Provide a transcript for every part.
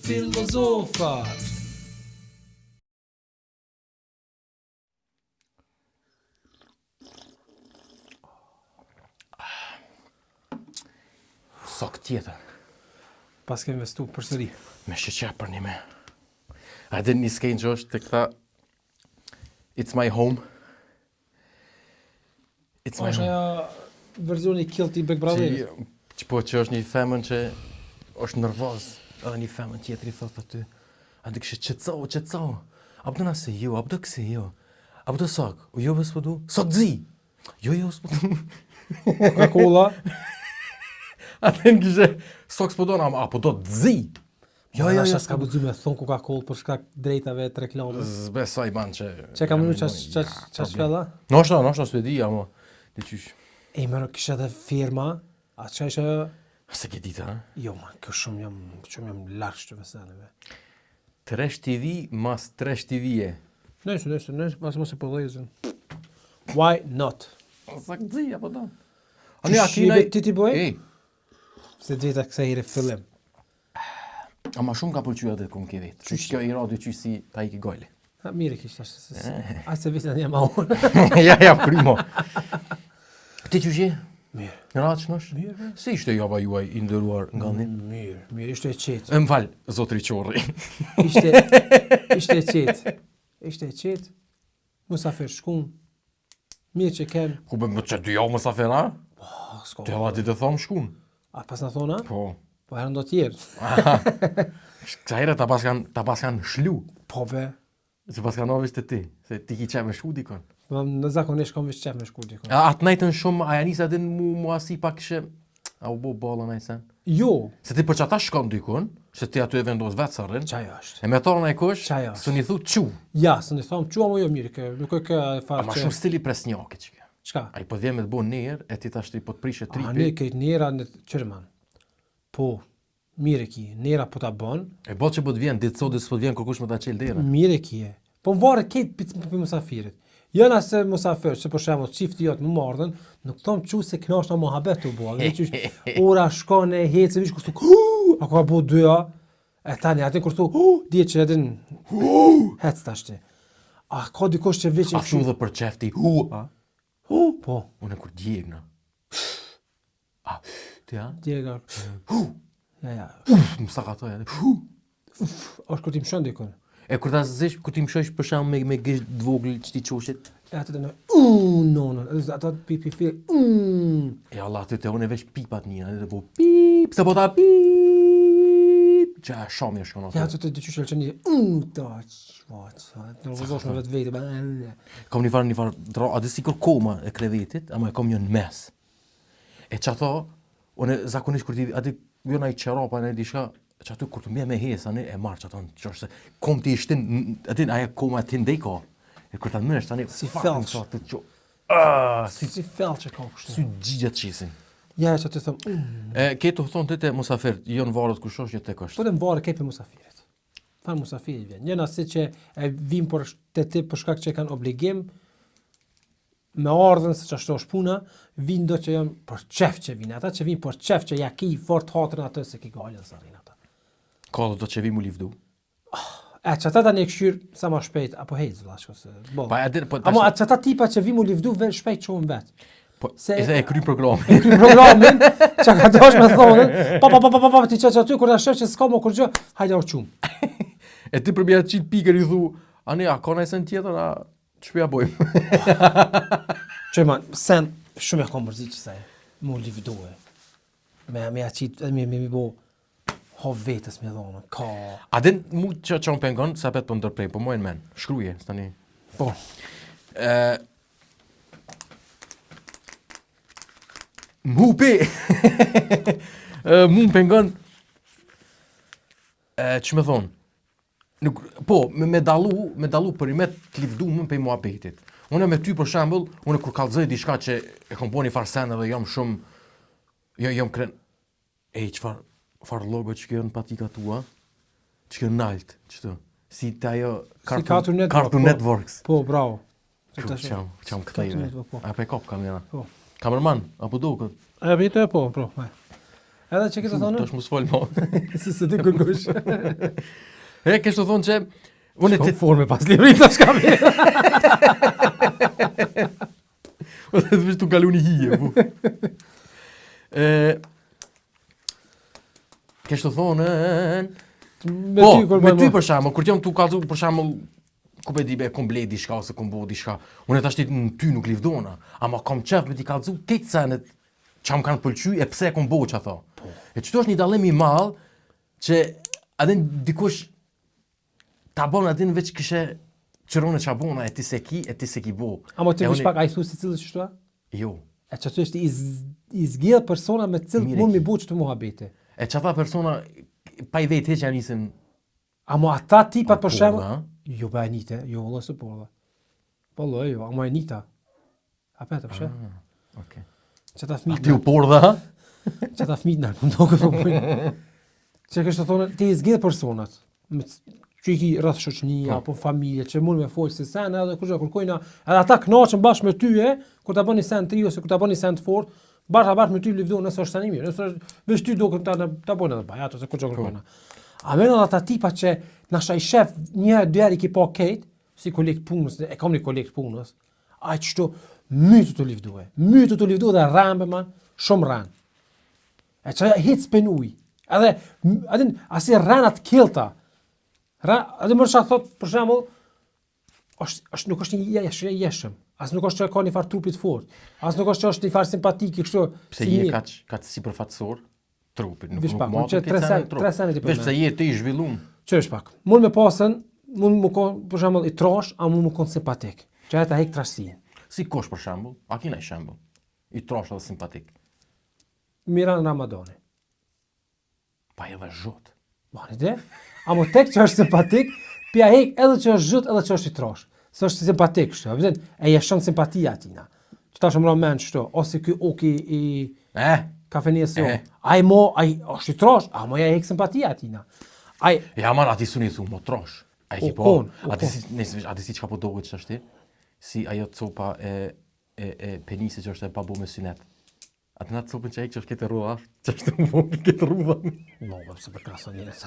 Filozofar. Sok tjetër. Pas ke investu përsëri. Me sheqer për një me. A din një skenë që është të këta It's my home. It's my Është home. ajo verzioni kill i Big Brother. Që është një femën që është nervoz. Edhe një femën tjetër i thot aty. A di kështë qëtëso. A pëtë nëse jo, a pëtë kësi jo. A pëtë sok. O jo vës pëdu. Sok zi. Jo s'pëdu. Coca-Cola. A të në kështë sok s'pëdu, a pëdo të zi. Jo, s'ka bëzu me thonë Coca-Cola për shkak drejtave të reklamës. Zbesoj ban që... Që ka mënu që shpella? Noshta Suedi, amo. Dhe qysh. E mërë kështë edhe firma, atë që ishe... Se ke dita, ha? Jo, man, kjo shumë jam larkë që veseneve. Trash TV mas Trash TV-e. Nëjse, pas mos e pëllëjëzën. Why not? Sa këtë zi, apo do? Ti bëj? Se dhejta kësa hire fillim. Ama shumë ka pëlqyja dhe kumë ke vetë. Qysh kjo i radio qysh si ta i ke gojli. Ha, mire kishtë ashtë. A se vitë në një ma unë. Ja, krymo. Ti qysh je? Mirë. Në ratë që nësh? Mirë. Si ishte java juaj i ndëruar nga një? Mirë, ishte e qetë. Më falë, zotri Qorri. Ishte e qetë. Musafir shkun. Mirë që ken. Ku be më që dy javë mësafir, a? S'ko. Të hava ti të thomë shkun. A pas në thona? Po. Po herën do tjerë. Kësa herë ta pas kanë shlu. Po be. Që pas kanë ovisht të ti. Se ti ki qep me shku dikon. Në zakonisht kom vishë qep me shku dikon. Atë najtën shumë, aja nisa din mu asi pak kështë... A u bo bala najsen? Jo. Se ti për që ata shkon dikon, që ti aty e vendos vetë sërrin. Qaj është. E me tonë e kush, Qaj është. së një thu qu. Ja, së një thomë qua mo jo mirë, nuk e kë e farë që... A ma shumë stili presnjaki që kjo. Qka? A i po dhjem e të bo njerë, e ti tash ti po të prishe A, tripi. ne kejt njera në qërman. Po, mire ki, njera po ta bon. E bo që po të vjen, ditë sodis po të vjen kërkush me ta qelë dera. Mire ki e. Po më vare kejt për musafirit. Jona se musafir, që për shemë qifti jotë më mardhen, nuk thomë që se knash në mohabet të bua. Dhe që ora shkone, hecë, vish kështu, a ka bo dyja, e tani, atin kështu, dje që edhin, hec të ashti. A ka dikosh që veç A shumë dhe për qefti, a? Po. Unë e kur djeg, na. A, ti a? Djega. Ja. Më sa ka thoi, është kur ti më shën dikon. E kur ta zësh, kur ti më shosh për shumë me gisht dvogl që ti qoshit. E atë të në, nonën, ato pipi fil, E Allah, ty te unë e veç pipat një, dhe po pip, se po ta pip, që a shumë e shkon ja ato. ato të dyqysh që një, në vëzosh me vetë vete, Kom një farë, a dhe si kur koma e krevetit, ama e kom një në mes. E që ato, unë zakonisht kur ti, ati vjona i qerapa në di shka, që aty kur të mje me hes, anë e marrë që ato, që është se, kom ti ishtin, atin, aja koma ti ndej ka, e kur ta nësh, tani, Si fucking felç. sa të qo, si fel që ka kështu. sy gjigja të qisin. Ja që të thëmë, Ke të thonë të te musafir, jo në varët kushosh, jo të po kështë. dhe më vare kej për musafirit. Farë musafirit vjen. Njëna si që e vim për të ti për shkak që e kanë obligim, me ardhen se që ashtu është puna, vinë do që janë për qef që vinë. Ata që vinë për qef që ja ki fort hatrin atë se ki gallën sa rinë ata. Ka do që vi mu livdu. E që ata ta një këshyrë sa ma shpejt, apo hejtë vlashko se... Pa e din, po Amo atë që ata tipa që vi mu livdu vel shpejt qohën vetë. po, se- e kry programin. E kry programin, që ka dosh me thonë, pa, ti që aty kur ta shef që s'ka më kur gjë, hajde orçum. E ti përbja qitë pikër i thu, ani, a ka nëjsen tjetër, a ç'pja bojmë? Që man, sen shumë e kam mërzi që se mu livdue. Me aqit, me bo ho vetës me dhonë, ka... A din, mu që më pengon, sa pet për ndërprej, po mojnë men, shkruje, s'tani. Po. Mhupi! Mu më pengon, që me thonë, po, me dalu për i me të livdu më për i muhabetit. Unë me ty për shembull, unë kur kallëzoj diçka që e kom bo një farë sen edhe jam shumë, jam kren, çfarë logo që kjo në patika tua, që kjo nalt, qëto, si të ajo Cartoon Networks. Po, bravo. Qam këthejve. Po. A pe kop kamera. Po. Kamerman, apo do këtë? E vite po, bro. Edhe që këtë thonë? Tash mos fol më. Se ti kërkosh. Kështë të thonë që unë Shko forme pas librit tash kam. Ose të vish të kalu një hije, bu. Kështë të thonë... Me ty për shembull, kur jam tu kallzu për shembull, ku be di be komplet diçka ose kom bo diçka. Unë tash ti në ty nuk livdona, ama kam qef me ti kallzu këtë senet që më kanë pëlqy e pse kom bo që tha. E qëto është një dallim i madh që adin dikush ta bon adin veç kishe qërone qa bona e ti se ki bo. Ama ti vish pak a i thu si cilës qështu? Jo. E që të është i zgjidh persona me cilët mund mi bu që të muhabete. E që ta persona pa i vetë që janë nisën... Amo ata tipat për shemë... Jo, ba e nite, jo, Allah së porë. Po, lo, jo, amo e nita. Apeta, përshe? Okay. Që ta fmit... A ti u porë dhe, ha? Që ta fmit nërë, më do këtë përbujnë. Që kështë të thonë, ti i zgjidh personat. Që i ki rrëth shoqënia, apo familje, që mund me folë si sen, edhe kërgjë kërkojna, edhe ata knaqën bashkë me ty, kur ta bën një sen të ri, ose kur ta bën një sen të fort, bashkë me ty livdo nëse është tani mirë, nëse është veç ty do ta bën edhe bajat ose kërgjë kërkojna. A me në ata tipa që nasha i shef një dyeri ki po kejt, si kolekt punës, e kam një kolekt punës, a që shto mytë të livdue dhe rambe man, shumë ran. E që hitë spenuj, edhe, adin, asi ranat kilta, edhe më rësha thot, për shembull, nuk është një jeshëm, as nuk është që ka një farë trupit fort, as nuk është që është një farë simpatik, kështu. Pse je kaq sipërfaqësor trupit, nuk mund që 3 sene ti përmend. Pse je ti i zhvillum. Çesh pak. Mund me pasën, mund më kon për shembull i trosh, a mund më kon simpatik. Që ata hek trashësinë. Si kosh për shembull, a kena shembull? I trosh edhe simpatik. Miran Ramadani. Pa edhe zhut. Bani ide? Amo tek që është simpatik, pia hek edhe që është zhut, edhe që është i trosh. Se është simpatik kështu, a vjen e jeshon simpatia atina. Që tash më mend kështu, ose ky oki i kafenisë jo. Ai është i trosh, amo ja hek simpatia atina. Ai ja man aty suni thu mo trosh. Ai ki po. Aty si çka po dohet ç'është ti? Si ajo copa e penise që është e pa bu me synet. Atë na copën që ai që është këtë rrudha, ç'është bu këtë rrudha. No, pse për krasën e sa.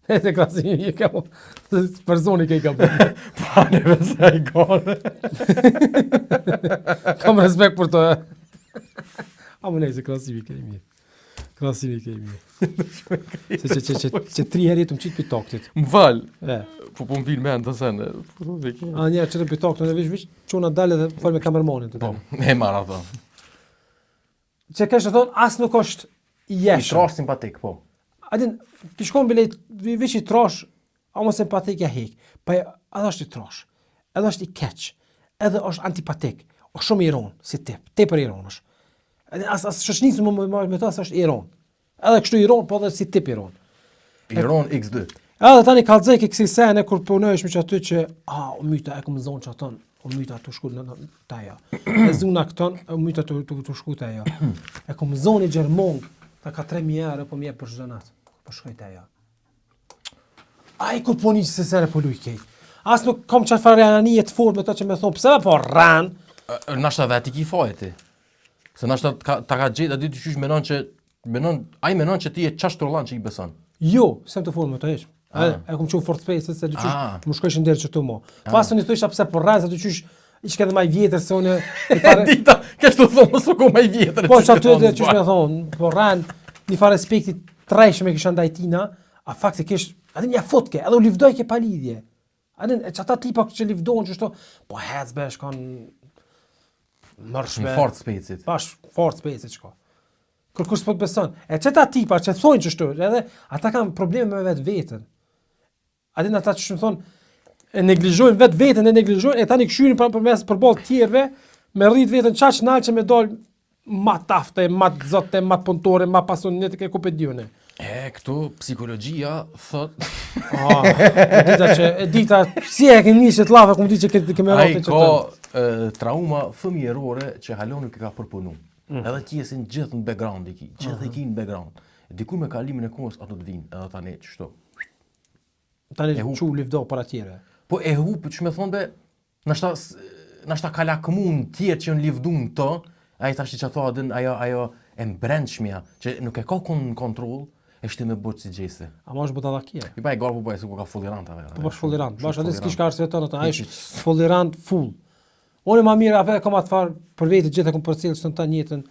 Ese krasimi e ka personi që i ka bërë. Pa ne vësa i gane. Kam respekt për të. Amo nejse, krasimi ke i mirë. Krasimi ke i mirë. Se që 3 herë jetë më qitë për toktit. Më falë. Po më vinë me në të sene. A njerë që të për toktit, në vish që unë dalë dhe falë me kamermonin të dalë. Po, e marra të. Që kështë të thonë, asë nuk është jeshëm. I trosh simpatik, po. Adin, ti shkon bilet, vish i trosh, amo simpatik ja hek. Pa edhe është i trosh, edhe është i keq, edhe është antipatik, është shumë iron, si tepër iron është. As shoqnisë me ta se është iron. Edhe kështu iron, po edhe si tip iron. Iron x2. Edhe tani kallëzoj ke kësi sene, kur punojsh me që aty që, o myta e kom zonë që aton, o myta të shku në taja. E zuna këton, o myta të shku taja. E kom zonë i gjermong, ta ka 3.000 euro, po mje për zhënat. Po shkoj të ajo. Ai kur po një që se sere po luj kejt. As nuk kom qatë farë anije të fort me ta që me thonë, pëse me po ran? Nashta vetë i ki faje ti. Se nashta ta ka gjithë, a dy të qysh menon që, ai menon që ti e qash të rolan që i beson. Jo, sem të fort me të ishë. E kom qënë fort space, se dy qysh më shkojsh ndërë që të mo. Pasë një të isha pëse po ran, se dy qysh ishke edhe maj vjetër, se unë... Dita, kështë të thonë, mësë ko maj vjetër. Po që aty dhe qysh me thonë, po ran, një farë respektit trajshme kisha ndaj tina, a faktikisht, adin ja fotke, edhe u livdoj ke palidhje. Adin, që ata tipa që livdojnë që shto, po hecbe, shkon mërshme. Në fort spacit. Pash, fort spacit shko. Kërkush s'po të beson. E që ta tipa që thojnë që shto, edhe ata kanë probleme me vetë vetën. Adin ata që shumë thonë, e neglizhojnë vetë vetën, e neglizhojnë, e ta një këshyrin për bolë tjerve, me rrit vetën qaq nalë që me dollë ma tafte, ma zote, ma pontore, ma pasionet e ku pe dione. Këtu psikologjia thot... E dita, si e ke njëshet lave, ku më di që ke me rote që tënë. Ai ka trauma fëmijërore që halonu ke ka përpunu. Edhe ti jesin gjithë në background i ki, gjithë i ki në background. Dikur me kalimin e kohës ato të vinë, edhe tani qështu. Tani që livdo për atjere. Po e hupë, që me thonë be, nashta kalakmun tjerë që në livdun të, ai tash që thoa din ajo e mbrendshmja, që nuk e ka kontroll, e shti me bërë si gjese. A ma është botadakia. I pa e garë po bëjë, si ku ka folirant. Po bash folirant. Bash atë s'kish ka arsye tonë, ai është folirant full. Unë ma mirë apo kam atë farë për vetë gjithë kom përcjell çton ta njëjtën.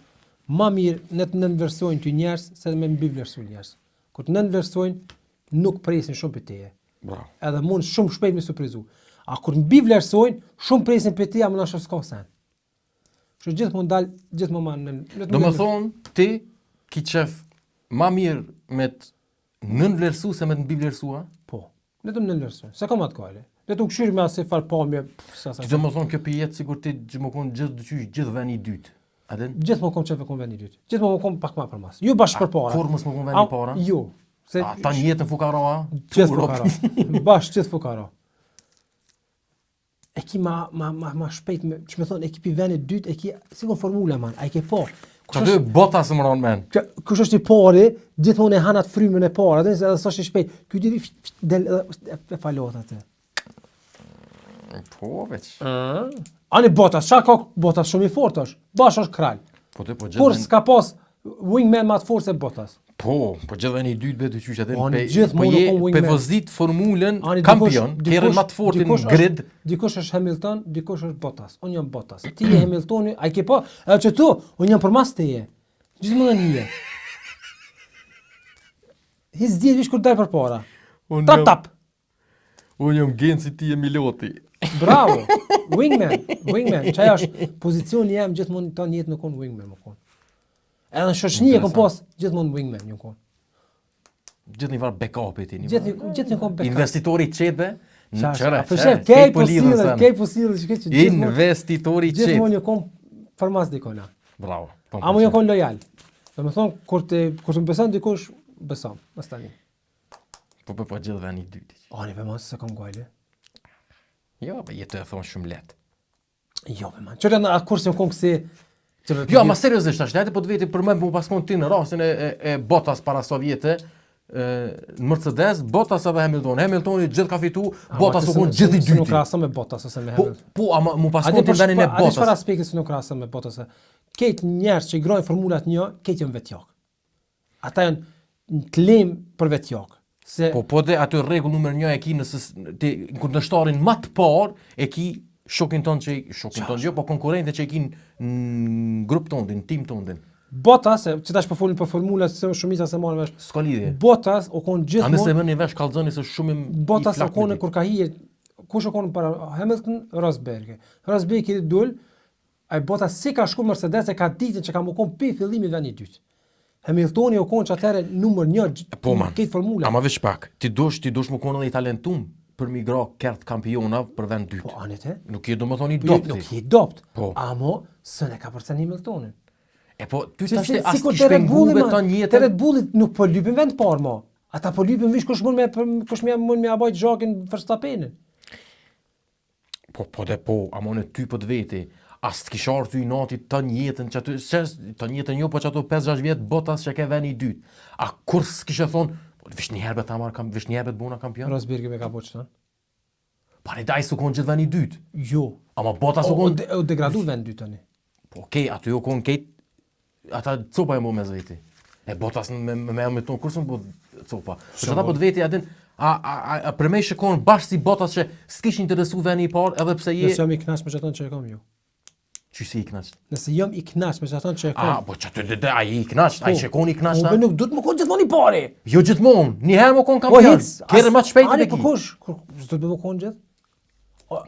Ma mirë ne të nënversojnë ty njerëz se me mbi vlerësojnë njerëz. Kur të nënversojnë nuk presin shumë për teje. Bravo. Edhe mund shumë shpejt me surprizu. A kur mbi vlerësojnë, shumë presin për teja, më nash s'ka sen. Kështu gjithmonë dal, gjithmonë Do më thonë, ti ki qef ma mirë me të nënvlerësu se me të mbi vlerësua? Po. Ne të nënversojnë. Se kam atë kale. Ne të këshyri me asë farë pamje. Që do më thonë kjo pijet sikur ti gjithmonë gjithë veni i dytë. Aden? Gjithmonë kom qef e kom veni i dytë. Gjithmonë kom pak ma për mas. Jo bashkë për para. Kur mos më kom veni para? Jo. Se ta njetën fukaroa? Gjithë fukara. Bashkë gjithë fukara. E ki ma shpejt me, që me thonë, e ki pi veni dytë, e ki, si kon formula man, a i ke po. Që ty bota së më ronë men. Kush është i pari, gjithmonë e hanat frymën e parë, edhe nëse edhe s'është i shpejt, ky diri del e falot atë. Po veç. Ani Bottas, çka ka Bottas shumë i fortë është. Bash është kralj. Po ti po Kur gjithë. s'ka pas wingman më të fortë se Bottas. Po gjithë veni i dytë betë qysh atë Ani pe gjithmonë je kom wingman. pe vozit formulën Ani kampion, kërën më të fortin grid. Dikush është Hamilton, dikush është Bottas. Unë jam Bottas. Ti je Hamiltoni, ai ke po, edhe që tu, unë jam përmas teje. Gjithmonë nije. Hes di vish kur dal përpara. Tap tap. Unë jam Genci, ti je Miloti. Bravo. Wingman. Çaj është pozicioni jam gjithmonë tonë jetë në kon wingman më kon. Edhe në shoqëni e kom pas gjithmonë wingman një kon. Gjithë një varë backup e ti një. Gjithë një kom backup. Investitori qetve, në qëre, Kej posilë, që këtë investitori qet. gjithmonë një kom farmas dikona. Bravo. A mu një kon lojal. Dhe me thonë, kur të më beson dikush, beson, mas tani. Po gjithë veni i dytë. Ani për mos se kom gojle. Jo, për jetë e thonë shumë letë. Jo, për man. Qërë në kur se më kom kësi... Jo, ma seriosisht ashtë, po të veti për me më paskon ti në rastin e Bottas para Sovjete, në Mercedes, Bottas edhe Hamilton. Hamiltoni gjithë ka fitu, Bottas u konë gjithë i dyti. Nuk krasëm me Bottas ose me Hamilton. Po, ama mu paskon ti venin e Bottas. A di çfarë Bottas. aspekti se nuk krasëm me Bottas? Ketë njerëz që i grojnë formulat një, ketë janë vetjak. Ata janë në klim për vetjak. Se Po dhe aty rregull numër 1 e ki nëse ti kundërshtarin më të parë e ki shokin tonë jo, po konkurrente që e ki në grup tondin, tim tondin. Bottas, që tash po folin për formulat se shumica se marrin vesh. S'ka lidhje. Bottas o kon Andë se gjithmonë. më një vesh kallzoni se shumë Bottas o kon kur ka hije kush o kon para Hamilton, Rosberg. Rosberg i dul, ai Bottas si ka shku Mercedes e ka ditën që ka më kon pi fillimi veni i dytë. Hamiltoni o kon që atëre numër 1 Po man, këtë formula. ama veç pak, ti dosh më konë edhe i talentum për mi gra kert kampiona për vend dytë. Po anete? Nuk je do më thoni dopti. Nuk je dopt. Po. Amo, së ne ka përcen Hamiltonin. E po, ty Si tash ti as sikur ti te Red Bulli, shpenguve man, ta te njëtën. Red Bullit nuk po lypin vend parë mo. Ata po lypin vish kush mund me abajt Jacques Verstappenin. Po dhe po, ama në ty po të veti, as të kisha ardhur ty i nati të njëtën, që aty, të njëtën jo, po që ato 5-6 vjetë Bottas që ke veni i dytë. A kur s'kishe thonë, vish një herbet ta marrë, vish një herbet bona kampion? Rosberg me ka po qëta? Pa ne daj s'u konë gjithë veni i dytë. Jo. Ama Bottas u konë, O degradu vend dytë tani. po okej, aty u konë kejt, ata copa e mo me zveti. E Bottas me Hamilton, kur s'u po copa. Po që ata po të veti, adin, a për me shikon bashkë si Bottas që s'kish interesu veni i parë, edhe pse je... Nëse jam i knaq me çaton që e kam jo. Që si i knaq? Nëse jam i knaq me çaton që e kam. Po që të ai i knaq, ai shikon i knaq ta. Unë nuk duhet më kon gjithmonë i pari. Jo gjithmonë, një herë më kon Po kampion. hic. Kërë më të shpejt Ani me po ki. kush? S'do të më kon gjithë?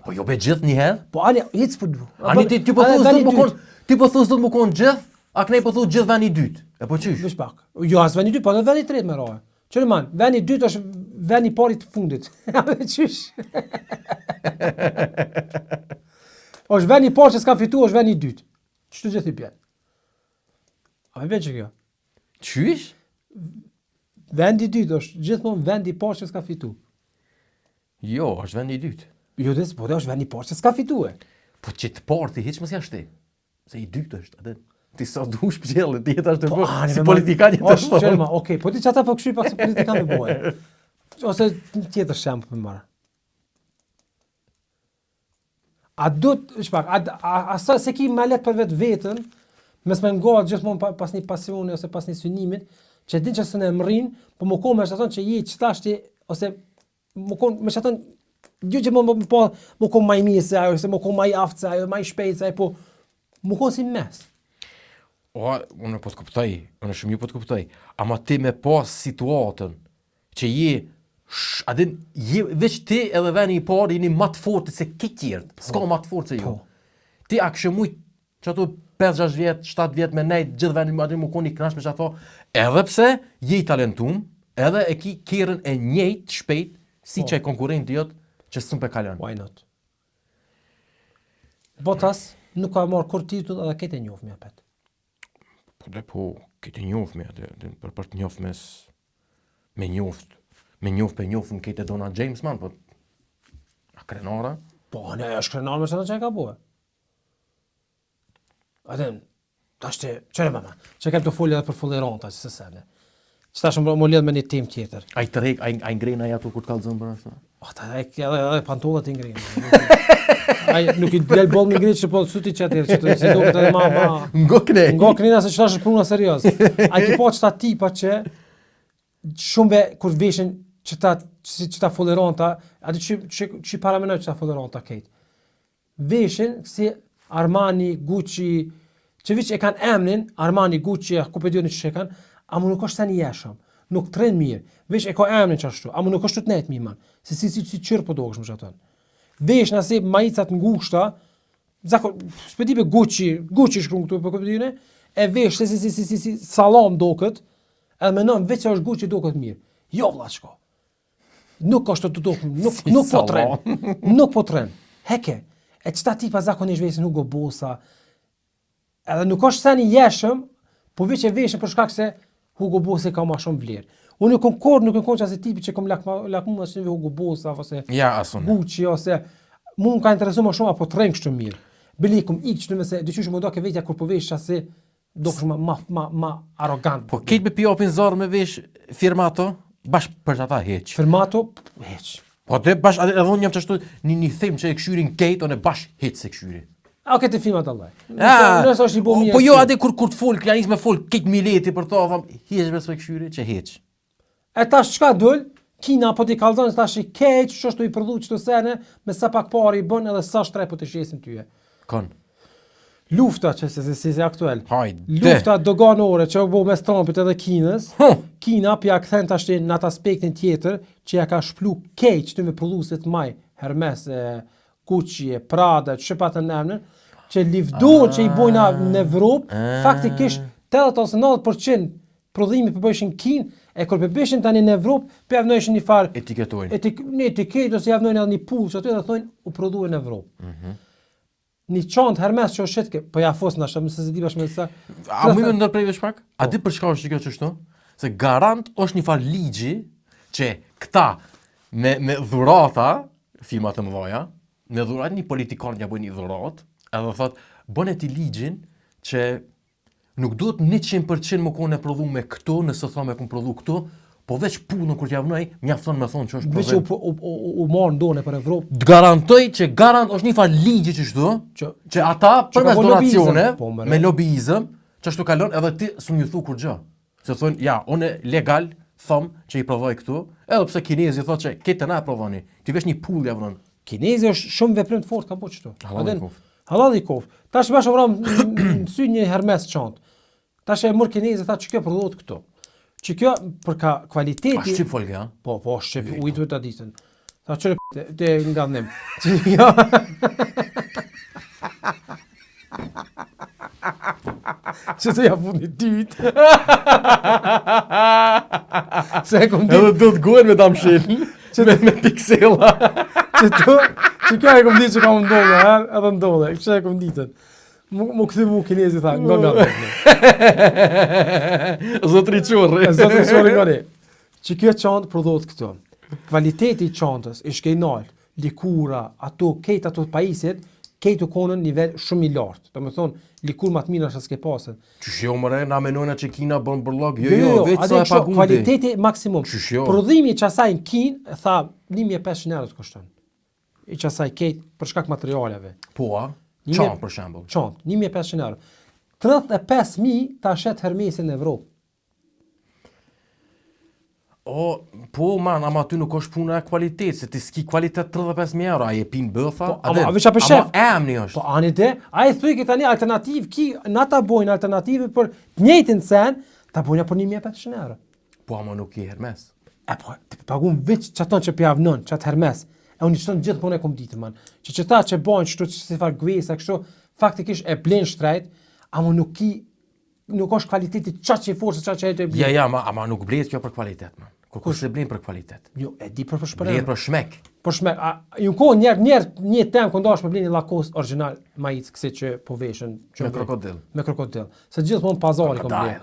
Po jo be gjithë një herë. Po ani hic po du. Ani ti po thos do të më kon, ti po thos do të më kon gjithë, a kënej po thos gjithë veni i dytë. E po çysh? Vesh pak. Jo, as veni i dytë, po edhe veni i tretë më rohe. Qëri man, veni i dytë është veni i pari të fundit. Qysh? Është veni i parë që s'ka fitu, është veni i dytë. Ç'të gjithë i bjen. A më bjen që kjo? Çysh? Vendi i dytë është gjithmonë vendi i parë që s'ka fitu. Jo, është vendi i dytë. Jo, des, po dhe është vendi i parë që s'ka fitu e. Po që të parë ti hiç mos ja shti. Se i dytë është, atë. Ti sa dush pjellë, ti jeta është të bërë, si politikan jetë është. Është qërma, okej, po ti që ata po këshy pak se politikan me boje. Ose tjetër shemë për marë. A do të, shpak, a se ki ma letë për vetë vetën, mes me ngohet gjithmonë pas një pasioni ose pas një synimit, që din që s'e mrin, po më konë me shtaton që je çtash ti ose më konë me shtaton gjë që më konë më mirë se ajo, ose më konë më i aftë se ajo, më i shpejtë se ajo, po më konë si mes. O, unë po të kuptoj, unë shumë ju po të kuptoj, ama ti me pas situatën që je veç ti edhe veni i parë jeni më të fortë se këtë tjerë, s'ka më të fortë se ju. Ti a kështë mujt që ato 5-6 vjet, 7 vjet me nejt, gjithë veni më koni kënash me që ato, edhe pse je i talentum, edhe e ki kjerën e njejt shpejt, si që e konkurenti jot që s'un pe kalon. Why not? Bottas nuk ka marrë kur titull edhe këtë e njoh me apet. Po, këtë njoft me atë, për të njoft me njoft në këtë Donald James, man, po, a krenara? Po, ne është krenar me se në që e ka bue. Adem, tashti, qëre mama, që kem të folja edhe për foliranta, që se sene. Që tash më lidh me një tim tjetër. A i të rejk, a i ngrejnë aja tu kur të kalëzën për ashtu? Edhe pantollat i ngrejnë. Ai nuk i del boll me ngriç që po suti çatir që të si duket edhe ma ngokni nëse çfarë është puna serioz. Ai ki po çta tipa që shumë kur veshin çta folleronta, aty që paramenoj çta folleronta këtë. Veshin si Armani, Gucci, që viç e kanë emrin Armani, Gucci, ku po dioni ç'e kanë, ama nuk është tani jashëm. Nuk tren mirë. Viç e ka emrin çashtu, ama nuk është net mirë man. Si çirr po dogësh më atë. Vesh nëse majicat ngushta, s'pedi be Gucci shkruan këtu po kuptoni, e vesh si sallam doket, edhe mendon veç që është Gucci doket mirë. Jo vlla shko. Nuk është të duk, nuk po tren. Nuk po tren. Heke. E çta tipa zakonisht vesin Hugo Bossa. Edhe nuk është sa një jeshëm, po veç e veshën për shkak se Hugo Bossa ka më shumë vlerë. Unë nuk konkur se tipi që kom lakmu as në Hugo Bossa ose Gucci ose mu ka interesuar më shumë apo tren kështu mirë. Belikum ikç nëse dyqysh më do ke vetja kur po vesh asi do kush ma arrogant. Po këtë me pjopin zorë me vesh firmato, bash për ata heq. Firmato heq. Po te bash edhe unë jam çashtu një them që e kshyrin Kate one bash heq se kshyri. A këtë filmat Allah. Nëse është i bo mirë. Po jo atë kur të fol, klanis me fol këtë mileti për to, tham heq vetë kshyri që heq. E tash çka dul? Kina po ti kallzon tash i keq, ç'është i prodhu çto sene, me sa pak parë i bën edhe sa shtrep po të shesin tyje. Kon. Lufta që si aktual. Hajde. Lufta doganore që u bë mes Trumpit edhe Kinës. Kina pja kthen tash në atë aspektin tjetër që ja ka shplu keq të me prodhuesit maj Hermes, Gucci, Prada, ç'patën emrin, që livdor që i bojna në Evropë, faktikisht 80 ose 90% prodhimi përbëshin Kinë, e kur përbëshin tani në Evropë, javnojshin një farë etiketojnë. Një etiketë ose javnojnë edhe një pull që aty dhe thonë u prodhuar në Evropë. Një çantë Hermes që është ke, po ja fos na shumë se di bash me sa. A më ndërprej vesh pak? A di për çka është kjo çështo? Se garant është një farë ligji që këta me dhurata, firma të mëdha, me dhuratë një politikon ja bën një dhuratë, edhe thotë bën ti ligjin që nuk duhet 100% më konë e prodhu me këto, nëse thonë me konë prodhu këto, po veç punën kur t'javnoj, mjafton me thonë që është prodhim. Veç u marrë ndone për Evropë. Të garantoj që është një farë ligji që shtu, që ata përmes donacione, me lobizëm, që ashtu kalon edhe ti s'u një thu kur gjë. Se thonë, ja, unë legal thom që i prodhoj këtu, edhe pse kinezi thotë që këtë na e prodhoni, ti vesh një pull javnon. Kinezi është shumë veprim të fortë ka bëu çto. Halal i kof. Tash bash vram në sy një Hermes çantë. Tash e mor kinezi tha që kjo prodhohet këtu. Që kjo për ka kvaliteti. A shqip folge, ha? Po, shqip, ujtë të ditën. Tha qërë të nga dhënim. Ja. Që të ja fundi dytë. Se e kom ditë. Edhe do të gojnë me damshilin, me piksela. Që kjo e kom ditë që ka më ndodhe, edhe ndodhe. Që e kom ditën. Mu këthy mu kinezi tha, nga dhënim. Zotri Qorri. Zotri Qorri nga ne. Që kjo çantë prodhohet këtu. Kvaliteti i çantës, i shkejnal, likura, ketë ato pajisjet, ketë konën nivel shumë i lartë. Do të thonë, likur më të mirë është s'ke pasën. Qysh jo mëre, na menojna që Kina bën burllog, jo, vetë sa e pagundi. Kvaliteti maksimum. Prodhimi i çasaj në Kinë, tha 1500 euro kushton. I çasaj ketë për shkak materialeve. Po, çantë për shembull. Çantë, 1500 euro. 35.000 ta shet Hermesin në Evropë. O, po man, ama ty nuk është puna e kvalitet, se ti s'ki kvalitet 35.000 euro, a je pin bëfa, ama veç apo shef. Ama emni është. Po ani te, ai thuj që tani alternativë ki, na ta bojnë alternativë për të njëjtin sen, ta bojnë për 1.500 euro. Po ama nuk je Hermes. E po, ti pagun veç çaton që pjavnon, çat Hermes. E unë çton gjithë punë kom ditë man. Që ta që bojnë çto si fal gwesa kështu, faktikisht e blen shtrejt, ama nuk është kvaliteti çaq i fortë çaq e blen. Ja, ama nuk blehet kjo për kvalitet, man. Kush se blen për kvalitet? Jo, e di për shpërëm. Blehet për shmek. Për shmek, ju ko një tem kur ndash me bleni Lacoste original majic kësi që po veshën Me krokodil. Me krokodil. Se gjithmonë pazari kom bler.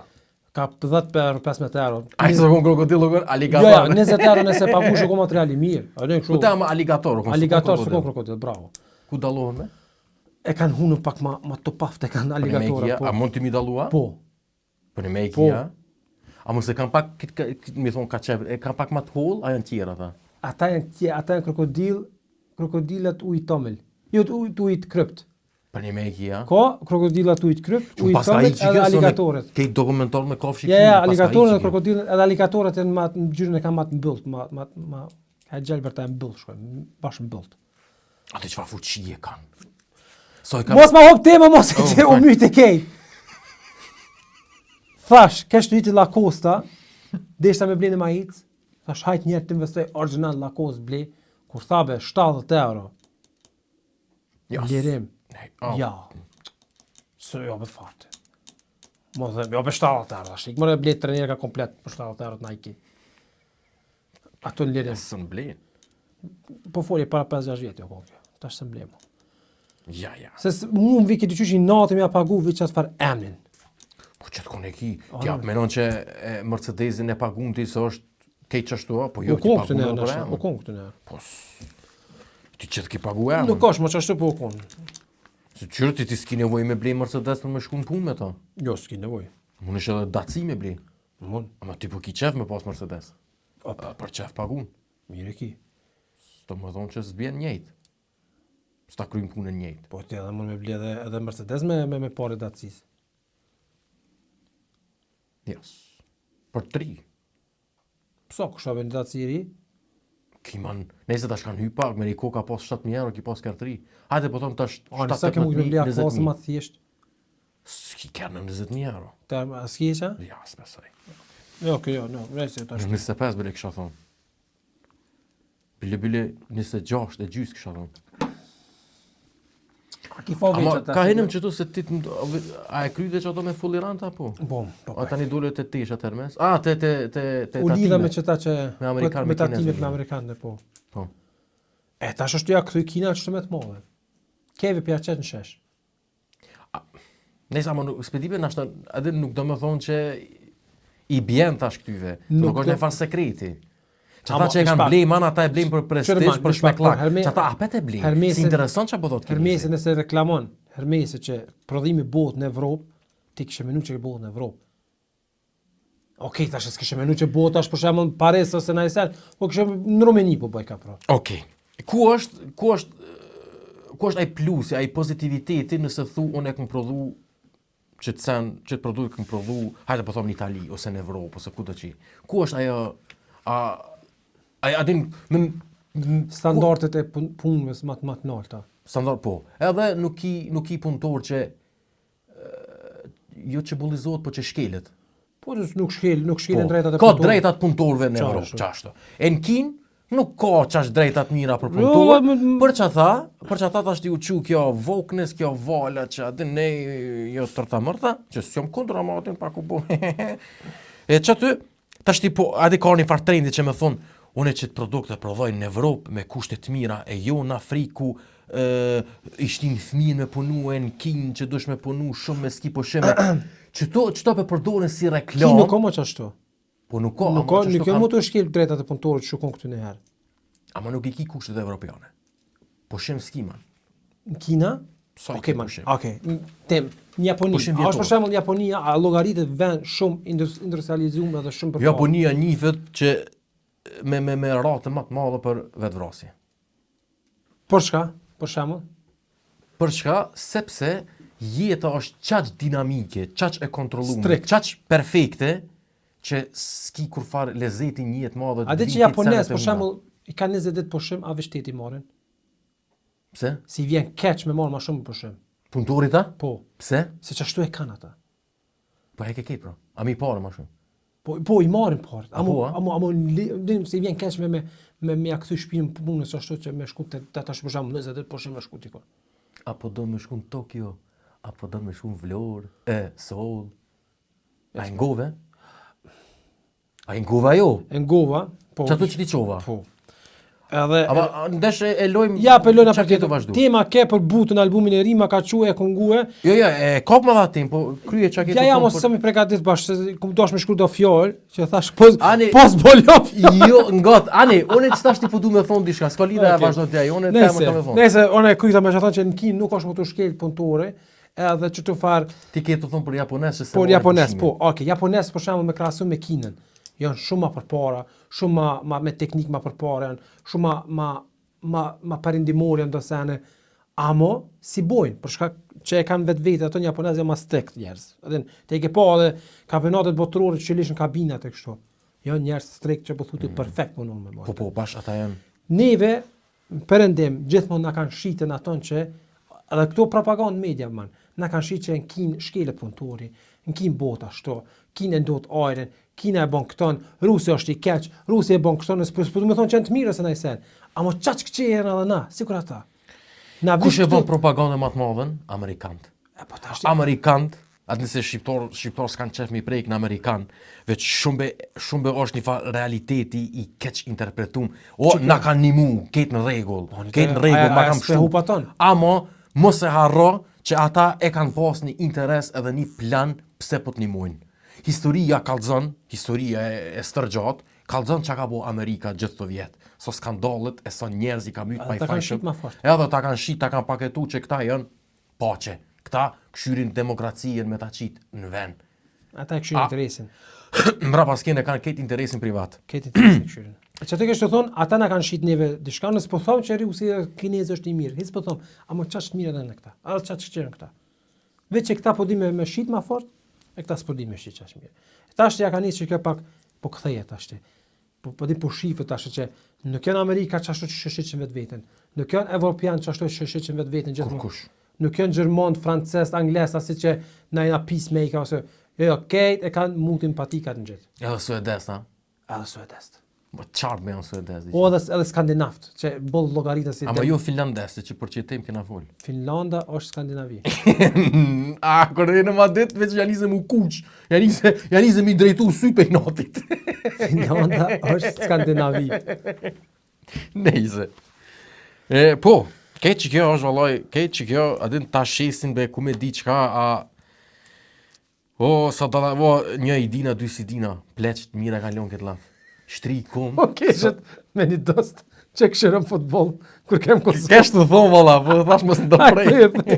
Ka 10 për 15 euro. Ai s'ka krokodil, aligator. Jo, 20 euro nëse pagush ko material i mirë. A do kështu. Ku ta ama aligator, Aligator s'ka krokodil, bravo. Ku dallohen me? E kanë hunu pak ma topaft e kanë aligatora, po. A mund ti mi dallua? Po. Për me kia. A mos e kanë pak mi thon ka çep, e kanë pak më të holl, a janë tjera ata? Ata janë krokodilat ujë tomël. Jo ujë krypt. Për me kia. Ko, krokodilat ujë krypt, ujë tomël edhe aligatorët. Ke dokumentar me kafshë. Ja, aligatorët, krokodilët edhe aligatorët janë më ngjyrën e kanë më të mbyllt, më ka gjelbër ta mbyll shkoj, bashkë mbyllt. Atë çfarë fuqi e kanë? Mos ma hop tema, mos e që u myt e kej. Thash, kesh të jiti Lacoste, deshta me bleni majic, thash hajt njerë të investoj original Lacoste ble, kur thabe 70 euro. Lirim. Ja. Së jo be farte. Mos dhe, jo be 70 euro, ashtë, ikë mërë ble të trenjerë ka komplet për 70 euro të Nike. Ato në lirim. Së në ble. Po folje para 5-6 vjetë, jo kokë. Tash së mblemo. Ja. Se mu më viki të qysh i natë me ja pagu vë qatë farë emnin. Po që të kone ki, ti apë menon që Mercedesin e pagun ti se është kej qashtu, po jo ki pagun në për emë. U konë këtë nërë. Po, ti që të ki pagu emë. Nuk është, më qashtu po u konë. Se qërë ti s'ki nevoj me blej Mercedes për me shku në punë me ta? Jo, s'ki nevoj. Mun është edhe daci me blej. Mun. Ama ti po ki qef me pas Mercedes. Për qef pagun. Mire ki. Së të më thonë që s'bjen njejt. S'ta kryjnë punën njejt. Po ti edhe mund me blej edhe Mercedes me pare dacis. Yes. Për 3. Pso, kështë abë një daci i ri? Kiman, nëse tash kanë hypa, me riko ka pas 7.000 euro, ki pas kërë 3. Hajde po thonë tash 7.000. Nësa ke mund me blej akosë ma thjesht? S'ki kërë në 20.000 euro. A s'ki e qa? Ja, s'pesaj. Jo, rejse tash. 25 bile kësha thonë. Bile 26 e gjysë kësha thonë. Ama ka henëm që tu se ti, a e kryde që ato me fulliranta po? Po. A tani dole të tish atë Hermes? A, te u lidha me qëta që me Amerikanë, me tatimet me Amerikanë, po. Po. E tash është ja këthuj Kina që të me të modhe. Keve pja qëtë në shesh. Nëjsa, ama spedive nashtë, edhe nuk do me thonë që i bjen tash këtyve. Nuk është një farë sekreti. Qata që e kanë blej, man, ata e blejnë për prestish, për shmeklak. Qata apet e blejnë. Si interesant që po do të kemi. Hermesi nëse reklamon, Hermesi që prodhimi bëhet në Evropë, ti kishe menu që bëhet në Evropë. Okej, tash s'kishe menu që bëhet tash për shembull Paris ose në Isel, po kishe në Rumeni po bëj ka pra. Okej. Ku është ai plusi, ai pozitiviteti nëse thu unë e kam prodhu që të prodhu kam prodhu, hajde po them në Itali ose në Evropë ose kudo që. Ku është ajo a din standardet e punëve më të larta. Standard po. Edhe nuk i punëtor që jo që bullizohet, po që shkelet. Po nuk shkelen drejtat e punëtorëve. Ka drejtat punëtorëve në Evropë, qashtu. E në Kinë nuk ka qash drejtat mira për punëtorë. Për që tha tash ti u qu kjo voknes, kjo vala që adin ne jo tërta mërta, që s'jom kundra ma atin pak u bo. E që ty, tash ti po, adi ka një farë trendi që me thonë, une që të produkte prodhojnë në Evropë me kushtet mira, e jo në Afriku, ishtin fëmijën me punu, e në Kinë që dush me punu, shumë me ski po sheme, që to për përdojnë si reklam. Ki nuk ka më qashtu. Po nuk ka. Nuk ka më të shkel drejtat e punëtorët që shukon këtu në herë. Ama nuk i ki kushtet evropiane. Po shem ski, man. Në Kina? Okej, man. Okej. Tem, në Japoni. A është për shembull Japonia, a llogaritet vend shumë industrializuar dhe shumë përpara. Japonia njihet që me ratë më të madhe për vetvrasje. Për çka? Për shembull? Për çka? Sepse jeta është qaq dinamike, qaq e kontrolluar, Strikt. qaq perfekte, që s'ki kur farë lezetin një jetë madhe. A dhe që japonez, për shembull, i ka 20 ditë pushim, a veç teti marrin? Pse? Si vjen keq me marrë ma shumë pushim. Punëtorit ta? Po, Pse? se që ashtu e kanë ata. Po e ke ketë, pra. A mi parë ma shumë. Po i marrin parë. po, a? Amo se i vjen keq me ja kthy shtëpinë punës ashtu që me shku te tash për shembull 20 ditë pushim me shku ti. Apo do me shku në Tokyo, apo do me shku në Vlorë, Seoul. A i ngove? A i ngove ajo? E ngova, po. Që ato që ti qova? Po. Edhe Ama ndesh e lojmë... ja për lojna qa për ke të tjetër. vazhdu? Tema ke për butën albumin e ri, ma ka quhe e kongue. Jo, e kap më dha tim, po krye qa ke të Ja, thonë mos për- se mi pregadit bashkë, se kum dosh me shkru do fjalë, që thash pos Ani- bolov. Jo, ngat, ani, unë që tash ti po du me thonë diçka, s'ka lidhe e vazhdo t'ja, unë tema ka me thonë. Nëse unë e kryta me që thonë që në Kinë nuk është më të shkel punëtore, edhe që të farë, Ti ke të thonë për japones, që se por more japones, pushimin. po, okay, japones për shembull me krahasum me Kinën, janë shumë ma përpara, shumë ma me teknik ma përpara, janë shumë ma parindimor janë do sene, amo si bojnë, për shkak që e kanë vetë ato një japonez janë ma strikt njerëz. Edhe te i ke pa edhe kampionatet botërore që lishin kabinat e kështu. Janë njerëz strikt që po thotë perfekt punon me Po, po, bash ata janë. Neve, perëndim, gjithmonë na kanë shitën aton që, edhe këto propagandë media, man, na kanë shitë që në Kinë shkele punëtori, në Kinë bota shto, Kinë e ndot ajrin, Kina e bon këton, Rusi është i keq, Rusi e bon këton, s'po du me thonë që janë të mirë se na i sen. Amo çaq këqejën edhe na, sikur ata. Na Kush e vish bën këtu- propagandë më të madhen? Amerikant. E po tash. Amerikant, atë nëse shqiptar s'kan qef mi prejk në Amerikan, veç shumë be është një fa realiteti i keq interpretum. O, na kanë nimu, ketë në regull, ketë në regull, ma kam s'pe hu kështu. paton. Amo, mos e harro që ata e kanë pas një interes edhe një plan pse po të nimojnë. Historia kallëzon, historia e stërgjat, kallëzon që ka bo Amerika gjithë të vjetë. So skandalët e so njerëz i ka mytë pa i ta kanë fajshëm. shit ma fort. Edhe ta kanë shit, ta kanë paketu që këta janë pace. Këta këshyrin demokracien me ta qitë në vend. Ata e këshyrin interesin. Mrapa s'kene kanë ketë interesin privat. Këtë interesin e këshyrin. E që të kështë të thonë, ata na kanë shit neve diçka, nësë po thomë që Rusi e Kinezë është i mirë. Hiç po thomë, amo çash të mirë edhe në këta. Edhe çash të këta. Veç që këta po di me shit ma fort, e këta s'po di me shit çash mirë. Tash ja ka nisë që kjo pak po kthehet tash ti. Po di po shifët tash që nuk janë Amerika çashtu që shëshitin vetveten. Nuk janë evropian çashtu që shëshitin vetveten gjithmonë. Kush? Nuk janë gjerman, francez, angles, asi që na jena peacemaker ose jo, Kate e kanë multi empatikat në gjithë. Edhe Suedes, ha? Edhe Suedes. Më qartë me janë Suedes. O edhe skandinavt, që boll llogaritën si Ama jo finlandes, që për qëtim kena folë. Finlanda është Skandinavi. Kur e në ma ditë, veç janisem u kuq. Janisem i drejtu sy pe natit. Finlanda është Skandinavi. Nejse. Po, keq që kjo është vallaj, keq që kjo, adin ta shesin be ku me di qka, sa da një i dina, dy si dina, pleq të mira ka lon këtë laf. Shtri kom. Okej, me një dost që këshirëm futbol, kur kem Kosovë. Kesh të thonë valla, po thash mos në prej. Aktiv.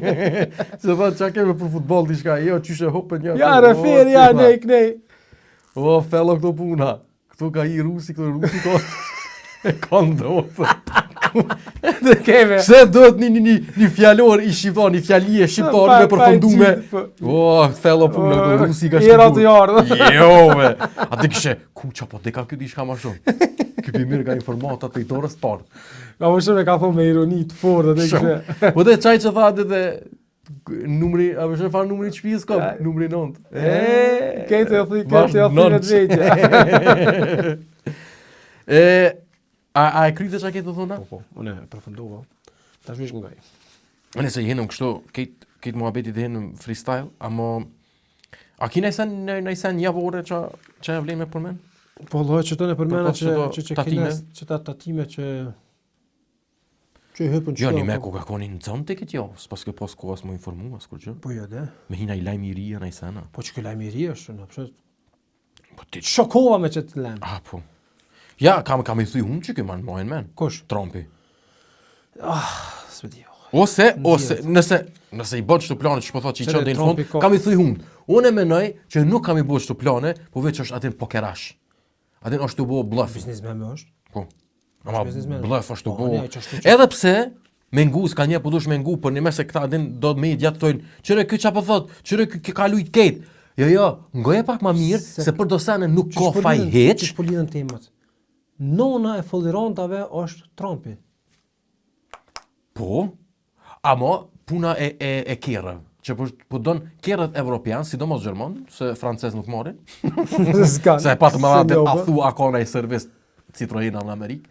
Se tha qa keme për futbol diçka, jo qyshe hopën një. Ja, refer, ja, nej. O, fello këto puna. Këto ka i rusi ka ka ndohë. Dhe keme. Pse dohet një fjallor i shqiptar, një fjallie shqiptar me përfundume. O, fello puna, këto rusi ka Era të jarë. Jo, me. A të këshe, ku qa po deka kjo diçka ma shumë. Këpi mirë ka informatat për i dorës parë. Ka më shumë e ka thonë me ironi të forë dhe këshe. Po dhe qaj që tha dhe numri, a vëshë farë numri të shpijës kom, numri 9. Kete e thime të veqe. A e kryte që a këtë të thona? Po, unë e përfundova. Ta shvish ngaj. Unë se jenëm kështu, këtë muhabetit dhe jenëm freestyle, amo... A ki nëjsen javore që e vlejme për men? Po, lojë që të në përmena që tatime? që ta tatime që i hypën që... Jo, një me ku ka koni në zonë të këtë jo, s'pas ke pas kohas më informu, as kur që. Po, jo, dhe. Me hina i lajmë i rria nëjsena. Po, që këllaj miri është, në përshet. Po ti... Shokova me që të lem. Ah, po. Ja, kam i thuj hun që këman mojnë men. Kush? Trumpi. S'me di. Ose, nëse i bën çto plane që po thotë që i Qëre çon deri në Trumpi fund, ka- kam i thuj hun. Unë mendoj që nuk kam i bën çto plane, po veç është atin pokerash. Atin është të bo bluff. Biznesmen me është. Po. Ama Biznesmen. bluff është të Po, bo. ne, që ashtu që- Edhe pse Mengu, s'ka një po dush mengu, për një se këta din do me i djatë tojnë, qëre ky qa po thot, qëre ky ka lujt ketë. Jo, ngoje pak ma mirë, se për do sene nuk ka faj heq. Që shpolidhen temat. Nona e follirantave është Trumpi. Po, ama puna e kerrë, që po don kerrët evropian, sidomos gjerman, se francez nuk marrin. Se e patë më dhatë a thu akona i servis Citroena në Amerikë.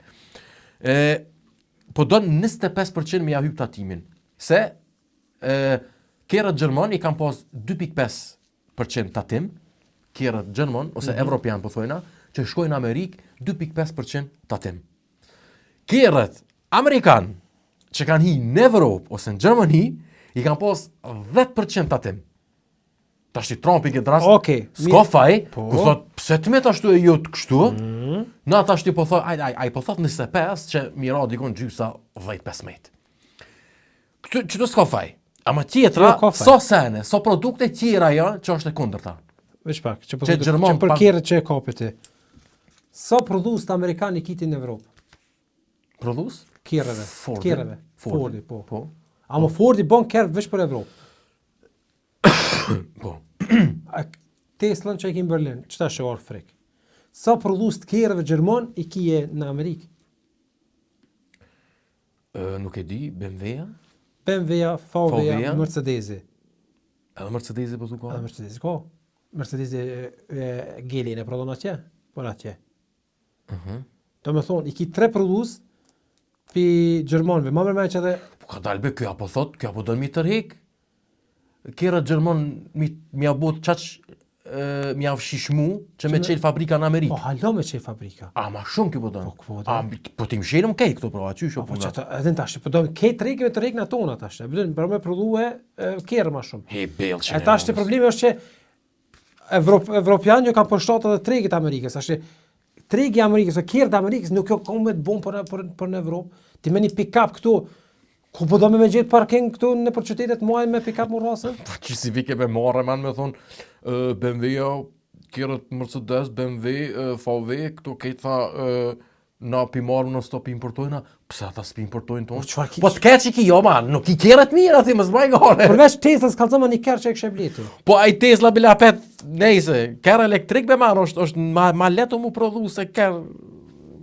Po don 25% me ja hyp tatimin. Se kerrët gjerman i kanë pas 2.5% tatim, kerrët gjerman ose evropian po thojna, që shkojnë në Amerikë 2.5% tatim. Kerrët amerikan që kanë hi në Evropë ose në Gjermani, i kanë pas 10% tatim. Tash i Trumpi këtë rast, s'ka faj, ku thot, pse të me ashtu e jo të kështu, na tash ti po thot, ai po thot 25, që mira dikon gjysa 10-15. Që të s'ka faj. Ama tjetra, so sene, so produkte tjera janë që është e kundërta. Veç pak, që për kerët që e kapit ti. Sa produs të Amerikani kiti në Evropë? Produs? Kerreve. Fordi, po. Po. Ama Fordi bon kerë veç për Evropë. Po. Teslën që e ki në Berlin, qëta shë orë frikë? Sa produs të kerëve Gjerman i kije në Amerikë? Nuk e di, BMW-a? BMW-a, VW-a, Mercedesi. Edhe Mercedesi po të ka? Edhe Mercedesi ka. Mercedesi gelin e prodhon atje, por atje. Do me thonë, i ki 3 produs pi Gjermanve, ma mërmej që edhe... Po ka dalbe, kjo apo thot, kjo apo don mi tërhek. Kjera Gjerman mi abot qaq mi avshishmu që me qelë fabrika në Amerikë. Po, halo me qelë fabrika. A, ma shumë kjo po don. Po ti më shenëm kejt këto prova, qysho po nga. Edhe në tashtë, po do kejt regve të regna tona tashtë, për me produhe kjerë ma shumë. He, belë që e tashtë problemi është që Evropian jo kanë përshtatë edhe tregit Amerikës, ashtë tregi Amerikës, o kjerë të Amerikës nuk jo ka me të bon për në Evropë. Ti me një pick-up këtu, ku po do me gjithë parking këtu në për qytetet muaj me pick-up më rrasën? Që si vike me marre, man me thonë, BMW-a, kjerët Mercedes, BMW, VW, këtu kejtë tha, na pi marrë në stop importojna, pëse ata s'pi importojnë tonë? Po të keq i ki jo, man, nuk i kjerët mirë ati, më zbaj gare. Përveç Tesla s'ka zëma një kjerë që e kështë bleti. Po ai Tesla bila pet, nejse, kjerë elektrik be man, është ma leto mu prodhu se kjerë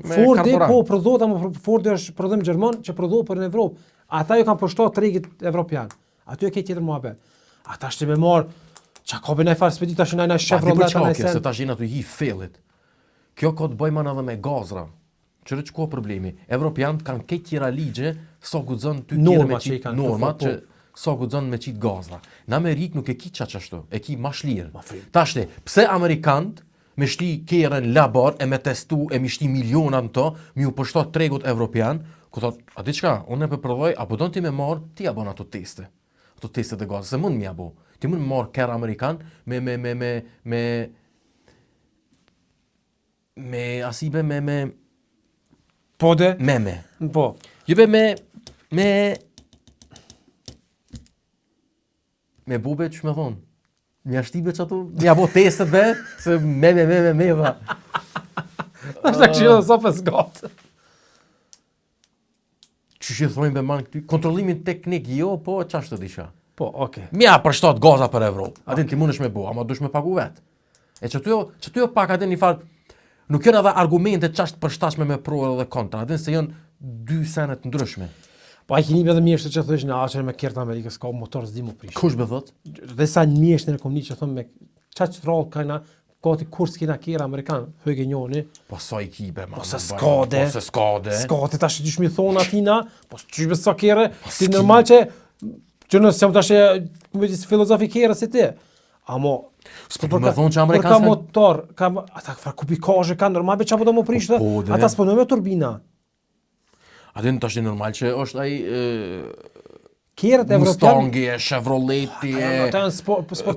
me Fordi, karburant. po, prodhohet, ama Fordi është prodhim Gjerman që prodhohet për në Evropë. Ata ju kanë përshtat tregit evropian. Aty e ke tjetër muhabet. Ata shtë me marë, që ka bëjnë e farë spedit, ashtë në Chevrolet të nëjsen. Se ta shina të hi felit. Kjo ka të bëjman edhe me gazra. Qërë që ko problemi? Evropianët kanë këtë tjera ligje, so gudzon ty tjera me qitë norma, që so gudzon me qitë gazra. Në Amerikë nuk e ki qashtu, e ki ma shlirë. Ta shte, pse Amerikanët me shti kjerën labar e me testu e mi shti milionat në to, mi u përshtat tregut evropian, ku thot, a di qka, unë e përprodhoj, apo do në ti me marë, ti abon ato teste të gazë, se mund mi abo. Ti mund marë kjerë Amerikan me asibe me Pode? Me. Po. Jube me bube që me thonë. Mja shtibe që ato, mja bo testet be, se me, va. Nështë këshilë dhe sopës gatë. Që që thojnë be manë këty? Kontrolimin teknik jo, po qashtë të disha. Po, oke. Mja përshtat gaza për Evropë. Adin ti mundesh me bo, ama dush me pagu vetë. E që të jo pak adin një farë, nuk jënë edhe argumente qashtë përshtatshme me pro edhe kontra, adin se jënë dy senet ndryshme. Po a kini be dhe mjeshtë që thësh në aqër me kjertë Amerikës, ka motor s'di mu prish. Kush be thot? Dhe sa një mjeshtë në komni që thëmë me qaqë rrallë kajna, gati kur s'kina kjerë Amerikanë, höjke njoni. Po sa i kibe, man. Po se skade. Po se skade. Skade, tash dysh mi thonë atina, po s'qysh be sa kjerë, ti normal që nësë jam tash e filozofi kjerë si ti. Amo, s'po me thonë që Amerikanë... Për ka motor, ata farë kupikazhe ka normal be qa po do mu prishtë, ata s'ponoj me turbina. Adin tash normal që është ai kjerët evropian Mustangi, Chevroleti,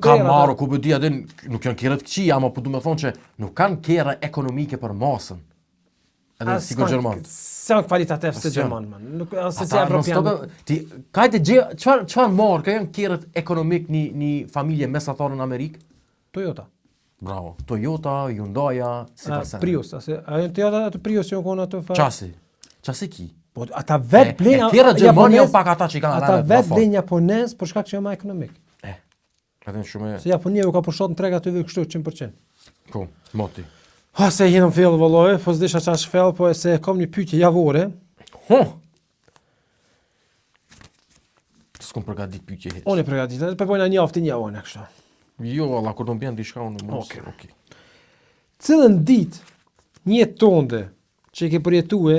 Camaro, ku bëdi adin nuk janë kjerët këqi, ama po du me thonë që nuk kanë kjerë ekonomike për masën. Edhe si kur Gjerman. Se janë kvalitativ se Gjerman, man. Nuk se si evropian. Kajte çfarë marrë, ka janë kjerët ekonomik një familje mesatare në Amerikë? Toyota. Bravo. Toyota, Hyundai, si ta se. Prius, a janë Toyota atë Prius që janë konë atë fa... Qasi ki? Po ata vetë blejnë Tjera Gjermani janë pak ata që i kanë ata vetë blejnë japonez për shkak që janë më ekonomik. Atë shumë. Se Japonia u ka pushon në treg aty kështu 100%. Po, moti. Ha se jenëm fell vëllai, po s'disha çfarë shfell, po se kam një pyetje javore. S'kom përgatit pyetje hiç. Unë e përgatitem, po bëjna një javë një unë kështu. Jo, valla kur do të bën diçka unë mos. Okej. Cilën ditë një tonde që i ke përjetue,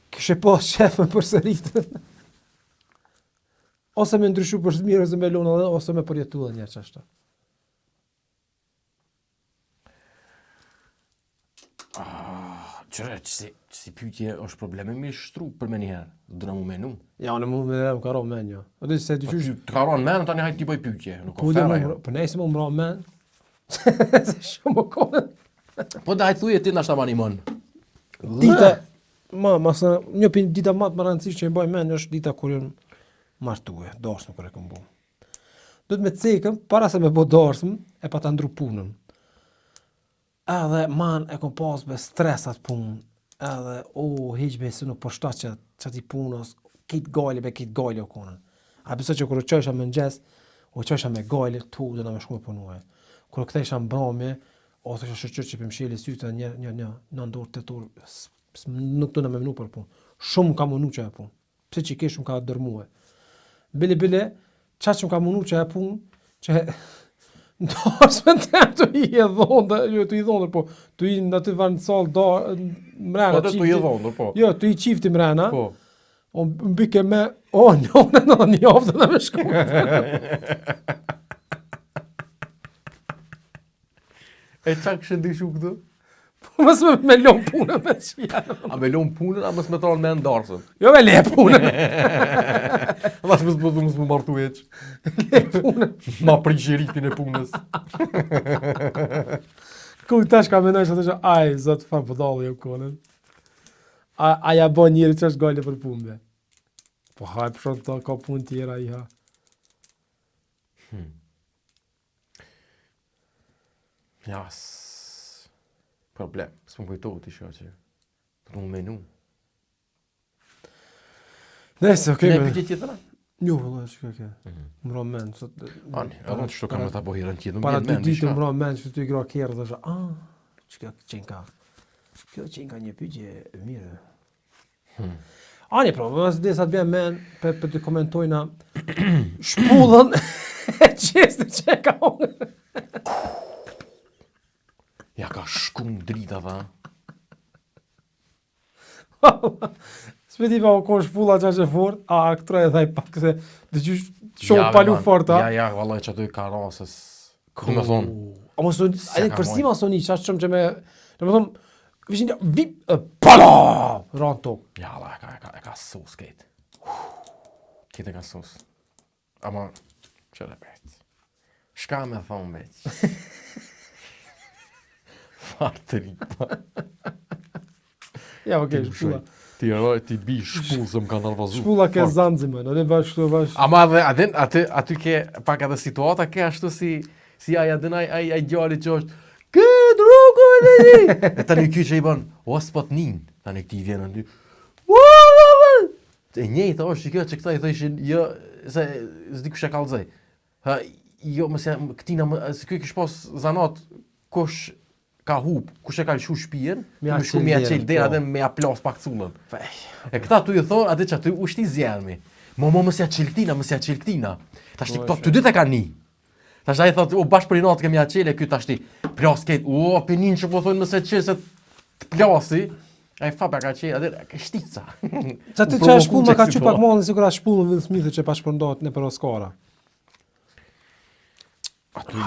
kishe pas shefën përsëritë. Ose me ndryshu për mirë ose me luna dhe, ose me përjetu dhe njerë qashtu. Qëre, si pyetje është probleme me shtru për me njëherë, dëna mu menu. Ja, në mu me dhe më karo men, jo. O se Po ty të karon men, tani hajtë ti bëj pyetje, nuk Po o fera jo. për nejse më mra men, se shumë më kone. Po da hajtë thuje ti nashta ma një mënë. Dita, një për dita matë më rëndësishë që i bëj men, është dita kur jënë martue, dorsëm kër e këmë bu. Do të me cekëm, para se me bo dorsëm, e pa të ndru punën. Edhe man e kom pas be stresat punë, edhe hiqbe se nuk përshta që ti punës, kitë gajli o konën. A pëse që kërë qësha me nxes, o qësha me gajli, tu dhe në me shku me punuaj. Kërë këtejsha mbromje, ose që shëqër që për mshjeli syte një ndorë të turë, nuk të në me menu për punë. Shumë ka munu që e punë. Pse që i ke shumë ka dërmuaj. Bile, qatë që më ka munu që e punë, që ndoshme të temë të i e dhondë, jo të i dhondë, po, të i në të vanë salë mrena. Po të i dhondë, po. Jo, të i qifti mrena. Po. O mbike me, një oftë dhe me shku. E qa kështë ndishu këtu? Po mësë me lonë punën me qëjanë. A me lonë punën, a mësë me tronë me ndarësën? Jo me le punën. A mësë më martu eq. Le punën. Ma prishiritin e punës. Ku tash ka menoj që të që, aj, zotë fa pëdallë jo konën. Aja bo njëri që është gajle për punëve. Po haj, për shumë të ka punë tjera i ha. Jas. Problem. Së më kujtohet i shka që të më menu. Nese, okej. Ne pyetje tjetëra? Jo, vëllai, çka ke? Më ro mend sot. Ani, edhe çto kam ta bëj herën tjetër, Para më dy vjen ditë diçka. më ro mend që ty gra kerr dhe çka çenka. Kjo çenka një pyetje e mirë. Ani, pra, mos dhe sa të bjem men, për të komentojna shpullën e qestë që ka unë. Ja ka shkum drita dha. Speti pa u kon shpulla qa që fort, këtra e dhaj pak se dhe që shumë palu fort, a? Ja, vallaj që ato i ka rasës. Du me thonë. A mos edhe përsima soni, qash shumë që me, do me thonë, vishin vip, pala, ranë tokë. Ja, la, e ka sos kejt. Kejt e ka sos. Ama, që dhe bet. Shka me thonë veç. Fartëri. Ja, okej, shpulla. Ti bi shpullë se më ka nervozu. Shpulla ke zanzime, në ne bashkë. Ama dhe aty ke pak edhe situata ke ashtu si aja dhe ai djali që është këtë rrugu e dhe një. E tani ky që i bën, o s'pot nin, tani këti vjen në dy. E njëjta është kjo që këta i thëshin, jo, se s'di kush e kallëzoj. Jo, mësja, këtina, se kjo kish pas zanat, kush ka hub, kush e ka lëshu shpijen, me shku me ja qelë dera dhe me ja plas pak cullën. E këta tu i thonë, atë që aty ushti zjermi. Mësja qelë këtina. Tash ti këto, ty dytë e ka një. Tash ai thotë, bashkë për i natë kemi ja qelë, e ky tash ti, plas ketë, penin që po thonë mëse qelë se të plasi. Ai fapja ka qelë, atë ka shtica. Qa ti që e shpullë me ka që pak malën, si kura shpullë në Will Smith që pa shpërndohet në për Oscara.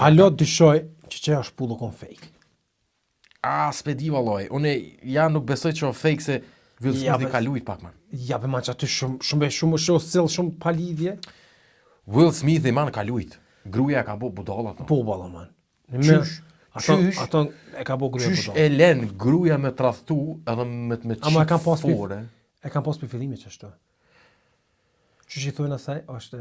Halot dyshoj që e shpullë kon fake. S'pedi vallaj, une ja nuk besoj që o fake se Will Smith i ka lujt pak man. Ja be man që aty shumë sill shumë palidhje. Will Smith i man ka lujt. Gruja ka bo budalla to. Po balla man. Qysh? Ato e ka bo gruja budalla. Qysh e len gruja me tradhtu edhe me qit Ama e kam pas fore. E kam pas për fillimit që ashtu. Qysh i thojnë asaj, është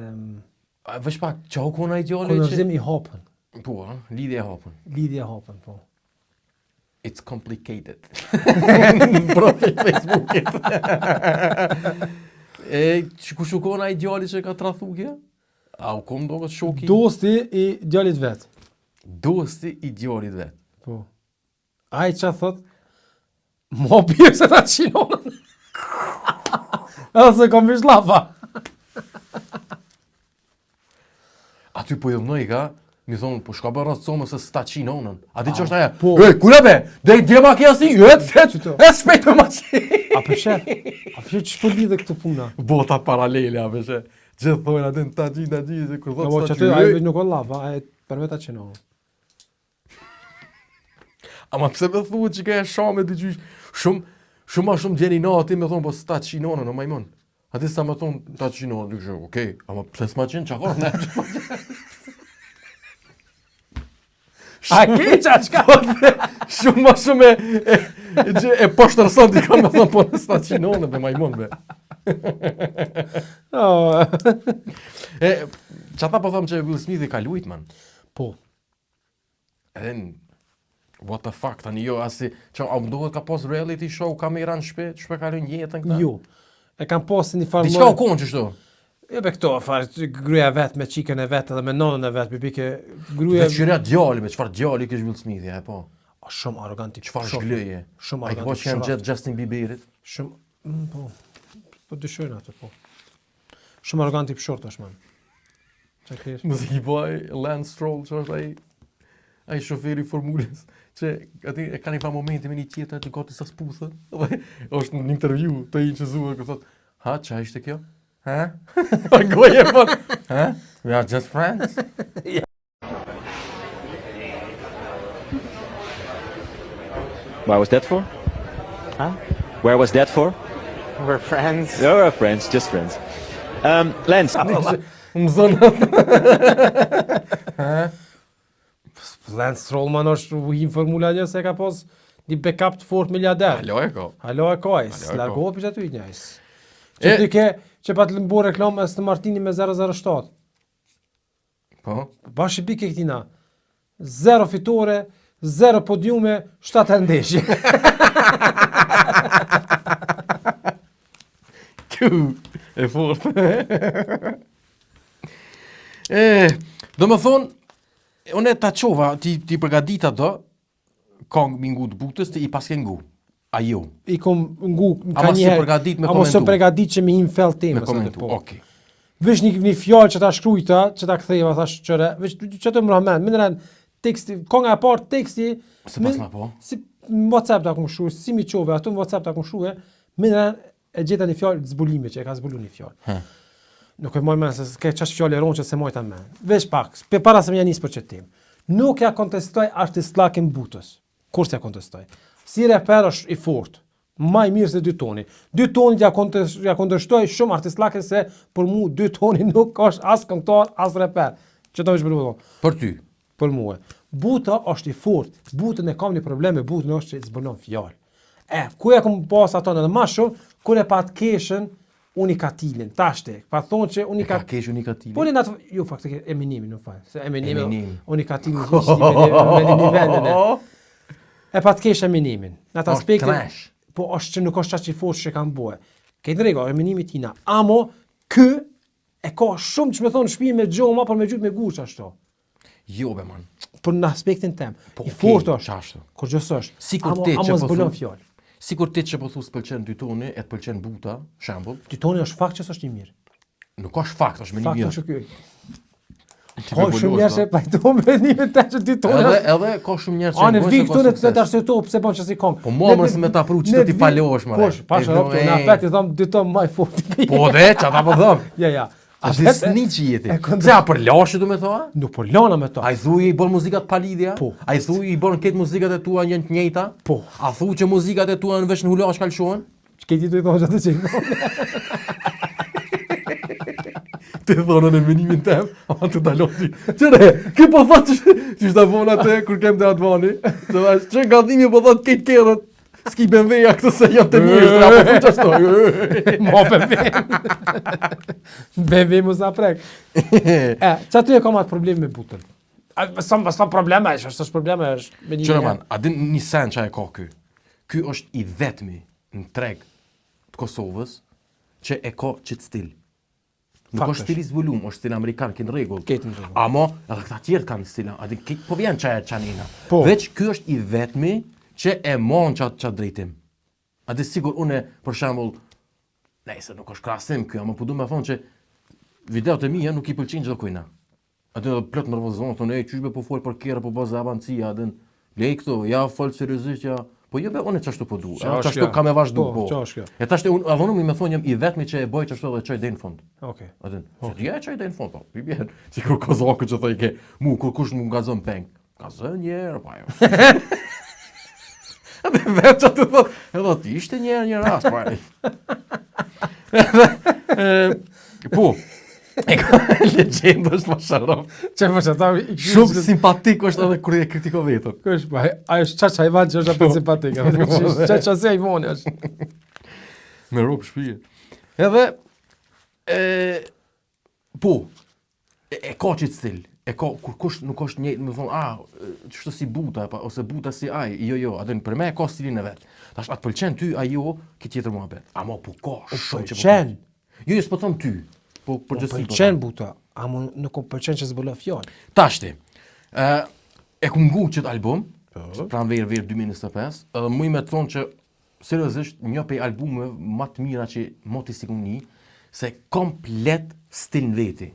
Vesh pak, qau kona i djali që... konërzim i hapën. Po, lidhje e hapën. Lidhje e hapën, po. It's complicated. Profil Facebookit. Që ku shukon a ideali që ka trathu kja? A u kom do këtë shoki? Dosti i djalit vet. Dosti i djalit vet. Po. Ai çfarë thot? Mo bie se ta çinon. Ose kom vish lava. Aty po jëllënoj ka, mi thonë, po shka bërë rësë comë se s'ta qinonën. A ti që është aja? po. Kula be, dhe i djema kja si, shpejtë më qi. A përshet? A përshet që shpo lidhe këtë puna? Bota paralele, a përshet. Gjithë thojnë atë në ta gjinë, se kur Po thotë që s'ta aty ai qinonën. nuk o lava, ai për vetë ta çinon. Ama pse me thuë që ka e shame të gjysh, shumë ma shumë gjeni nati me thonë, po s'ta qinonën, o majmon. Ati sa me thonë, ta qinonën, dy kështë, okej, ama pse s'ma qinë, që akor, ne? A ke çka? Shumë ma shumë e poshtërson t'i ka me thonë, po në s'ta qinonën, be majmon, be. Që ata po thomë që Will Smith i ka lujt, man. Po. Edhe what the fuck, tani jo, asi, që a mdohet ka pos reality show, kamera në shpe kalon jetën këta? Jo. E kam posë një farë Diçka u konë që shto? E be këto farë, gruaja vet me qikën e vet edhe me nonën e vet, bibike gruaja Veçëria djali, me çfarë djali kish Will Smith, e po. shumë arrogant i Çfarë shumë. zhglëje? Shumë Ai ka arrogant. po që janë gjatë Justin Bieberit. Shumë po. Po dyshojnë atë po. Shumë arrogant i pshort është man. Çka ke? Mos i boj Lance Stroll, që është ai shoferi formulës, që aty e ka një fa momenti me një tjetër aty gati sa sputhë, dhe është në një intervju të i që zuë, që thot, ha, që ishte kjo? Ha? Goje po, ha? We are just friends? Why was that for? Huh? Where was that for? We're friends. No, we're friends, just friends. Lance, Më zonë, Lance Stroll man është u hin formula 1 se ka pas një backup të fort miliarder. alo e ko. Halo e kojs, Halo e largohu për aty njëjs. E- Që ti ke që pa të lëmbu reklamë Aston Martini me 007. Po, Bash i bike këtina. 0 fitore, 0 podiume, 7 ndeshje. e fort. Do më thonë, unë ta qova, ti përgadita do, kong mingu të butës, ti i paske ngu. A jo, I kom ngu ka Ama si njëherë. përgadit me Ama komentu. së përgadit që me him fell me temës. komentu, po. okej. Vesh një fjalë që ta shkrujta, që ta ktheva thash çore, veç që të më rahmen, më ndran teksti, konga e parë teksti, Se pas ma po. si në WhatsApp ta kum shkruaj, si mi çove, ato në WhatsApp ta kum shkruaj, më ndran e gjeta një fjalë zbulimi që e ka zbuluar një fjalë. Nuk e moj men se ke çash fjalë ron që se mojta men. Veç pak, para se më janis për çetim. Nuk ja kontestoj artistlakën butës. Kur s'ja kontestoj. Si reper është i fortë. Maj mirë se 2 toni. 2 toni ja kontestoj shumë artistlakën se për mu 2 toni nuk është as këngëtar, as reper. Që të më shpërbu Për ty. për mua. Buta është i fortë. Butën e kam një problem me butën është që zbulon fjalë. Ku e kam pas ato edhe më shumë, kur e pat keshën unikatilin. Tashte, pa thonë që Ka unikat kesh unikatili. po në atë jo faktikisht Eminimi nuk fal. Se Eminimi Eminimi. unikatili ishte me një vendin e. E pat kesh Eminimin. Në atë Është aspektin. trash. Po është që nuk është çaq i fortë që kanë bue. Ke drejtë, Eminimi tina. Amo ky e ka shumë që më thonë shtëpi me xhoma por me gjut me guç ashtu. Jo, be man. Për në aspektin tem. Po, I okej, fortë është. qashtu. Kur gjësosh. Sikur Amo- ti që amo po zbulon thu- fjalë. Sikur ti që po thu s'pëlqen 2 toni, e të pëlqen buta, shembull, Titoni është fakt që s'është i mirë. nuk është fakt, është me një Fakt mirë. është ky. Ti Ka me shumë bolosh, njerëz që do. pajtohen me nimin të që Titoni është. Edhe ka shumë njerëz që Anë ngojnë vi se këtu ka në sukses. të arsyeto pse bën që si kong. Po mua më se me ta pru që të ti falosh më. Po, pash rrobat na afat i thom 2 ton më fort. Po dhe, që ata po thëm. Ja. A dhe sni që jeti. e kontra- Se a për lashe du me thoa? Nuk po lana me to. A i thuj i bon muzikat pa lidhja? Po. A i thuj i bon këtë muzikat e tua njën të njëjta? Po. A thuj që muzikat e tua në vesh në hulash kalshohen? Ç'ke ti të thonë atë çik. Të thonën e menimin tem, ama të dalon ti. Qëre, ki po thot që shta von atë kur kem të atvani. Të dhash, që nga dhimi po thot këtë kerët. S'ki BMW-ja këtë se janë të njështë, apo thu qashtu. Mo BMW. BMW mos na prek. Çfarë ty e kam atë problem me butën? Sa probleme, është probleme është me një. Qëraman, a din një sen që e ka ky? Ky është i vetmi në treg të Kosovës që e ka qëtë stil. Nuk është stil i zbulum, është stil amerikan, kënë regull. Amo, edhe këta tjerë kanë stil, a din, po vjen qanina. Veç ky është i vetmi që e mon qatë drejtim. A di sigur, une, për shembull, nejse, nuk është krasim kjo, ama po du me thonë që videot e mija nuk i pëlqen çdo kujna. Aty edhe plot nervozon, thonë, ej, qysh be po fol për kërë, po bazë avancia, adin, lej këto, ja fol seriozisht, ja, po jo be, une qashtu po du, qashtu kam e vazhdu, po. E tashte, unë me thonë jam i vetmi që e boj qashtu edhe qoj dej në fund. Okej. Adin, ja qoj dej në fund, po, i bjen, si kur kozakë që thoi ke, mu, kur kush mu gazon peng, gazon njerë, pa jo. Dhe vetë që të thot, edhe ti ishte një rast, po, e ka legjendë është mashallah. Që më ta Shumë simpatik është edhe kur e kritiko vetën. Kush, pa, ajo është çaça i vanë që është apë simpatik. Çaça se i voni është. Me rob shpije. Edhe, po, e ka qitë stil. E ka, kur kush nuk është njëjtë, më thonë, qështë si buta, ose buta si aj, jo, adin, për me e ka stilin e vetë. Tash, atë pëlqen ty, ajo, ki tjetër mua bet. Ama, po ka, shumë që pëlqen. Jo, s'po thëmë ty, po përgjësi. Pëlqen buta, ama nuk pëlqen që s'bëllë fjallë. Tashti, e ku ngu qëtë album, pra në verë 2025, edhe muj me të thonë që, seriozisht, një pej albume më të mira që moti si këmë një, se komplet stil në veti.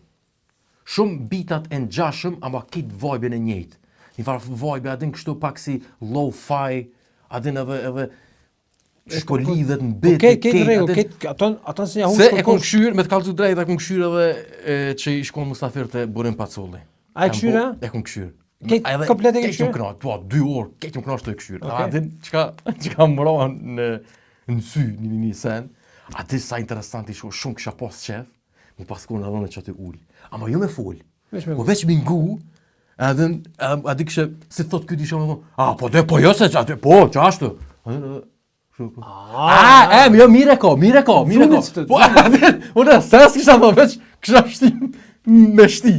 Shumë bitat e ngjashëm, ama kitë vibe-in e njëjtë. Një farë vibe, adin kështu pak si lo-fi, adin edhe shkolidhet në bit. Këtë regu, ato se ja se e kom këshyr, me të kalëzu drejt, e kom këshyr edhe që i shkon Mustafir të Burim Pacolli. A e këshyra? E kom këshyr. Komplet e ke këshyr? Po, 2 orë, këtë më knash të e këshyr. Adin, qka më ra në sy një sen, adin sa interesanti shumë kësha pas qef, më paskon edhe në që të ullë. Ama jo me fol. Po veç me ngu, adin kështë, si thot këtë isha me thonë, po jo se që, po, që ashtu. Jo, mire ko. Po, adin, unë ses kësha më veç, kësha shtim me shti.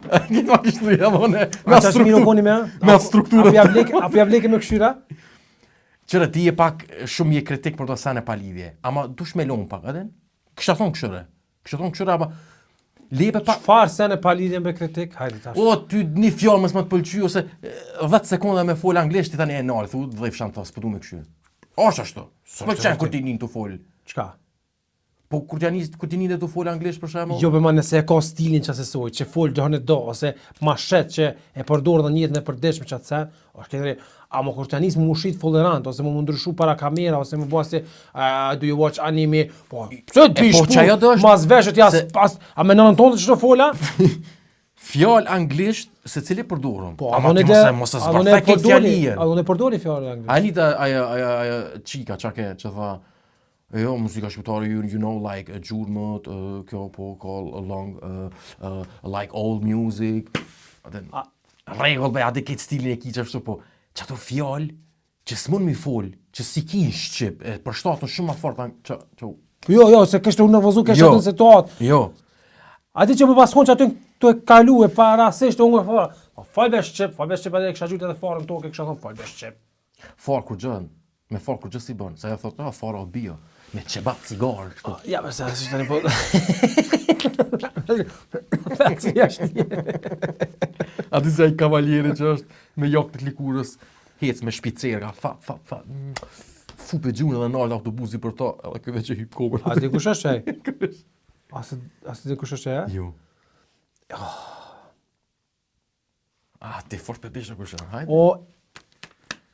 Këtë ma kështu jam, me strukturën. Apo ja vleke me këshyra? Qëre, ti je pak shumë je kritik për të sene pa lidhje. Ama dush me lonë pak, adin? Kësha thonë këshyre, ama lebe pak... Çfarë sene pa lidhje me kritik? Hajde tash. O, ty një fjallë mësë më të pëlqy, ose 10 sekonda me folë anglisht, ti tani e nalë, thu, dhe i fshan të s'pëdu me këshyre. Ashtë ashtu. S'pë qenë kur ti njën të folë. Çka? Po, kur ti njën dhe të folë anglisht, për shemë? Jo, ma nëse e ka stilin që asesoj, që folë dëhën e do, ose ma shet që e përdorë dhe njëtën e përdeshme që atë sen, është këtëri, ama kur të njësë më mushit folderant, ose më ndryshu para kamera, ose më bua si, do you watch anime, po, pëse të ishpu, mas veshët jasë, a me nënën tonë të që të fola? Fjallë anglisht, se cili përdorëm. Po, ama ti mos e zbërthek këtë fjallien. A do ne përdori fjallë anglisht? Anita, aja qika, qake, që tha, jo, muzika shqiptare, you know, like gjurmët, kjo po call along, like old music, regull be, ade këtë stilin e ki që ashtu, po, që ato fjallë, që s'mon mi folë, që si ki në Shqip, për shtatën shumë ma fort, që... Jo, se kështë unë nervozu, kështë atë në situatë. Jo. A ti që më paskon që aty të e kalu e parasisht, unë e fara, falbe Shqip, edhe kësha gjyt edhe farën toke, kësha thonë falbe Shqip. Farë kur gjën, me farë kur gjë si bënë, se e thotë, farë o bio, me qebat cigarë, kështu. Ja, përse, si që të një po... Feci jashtë një. A ti se i kavaljeri që është me jakë të likurës, hec me shpicerga, fa, fu pe gjunë dhe nalë autobusi për ta, edhe këve që hypë komër. A ti kush është qaj? A ti kush është qaj? Jo. Ti fort pe bishë kush është, hajde?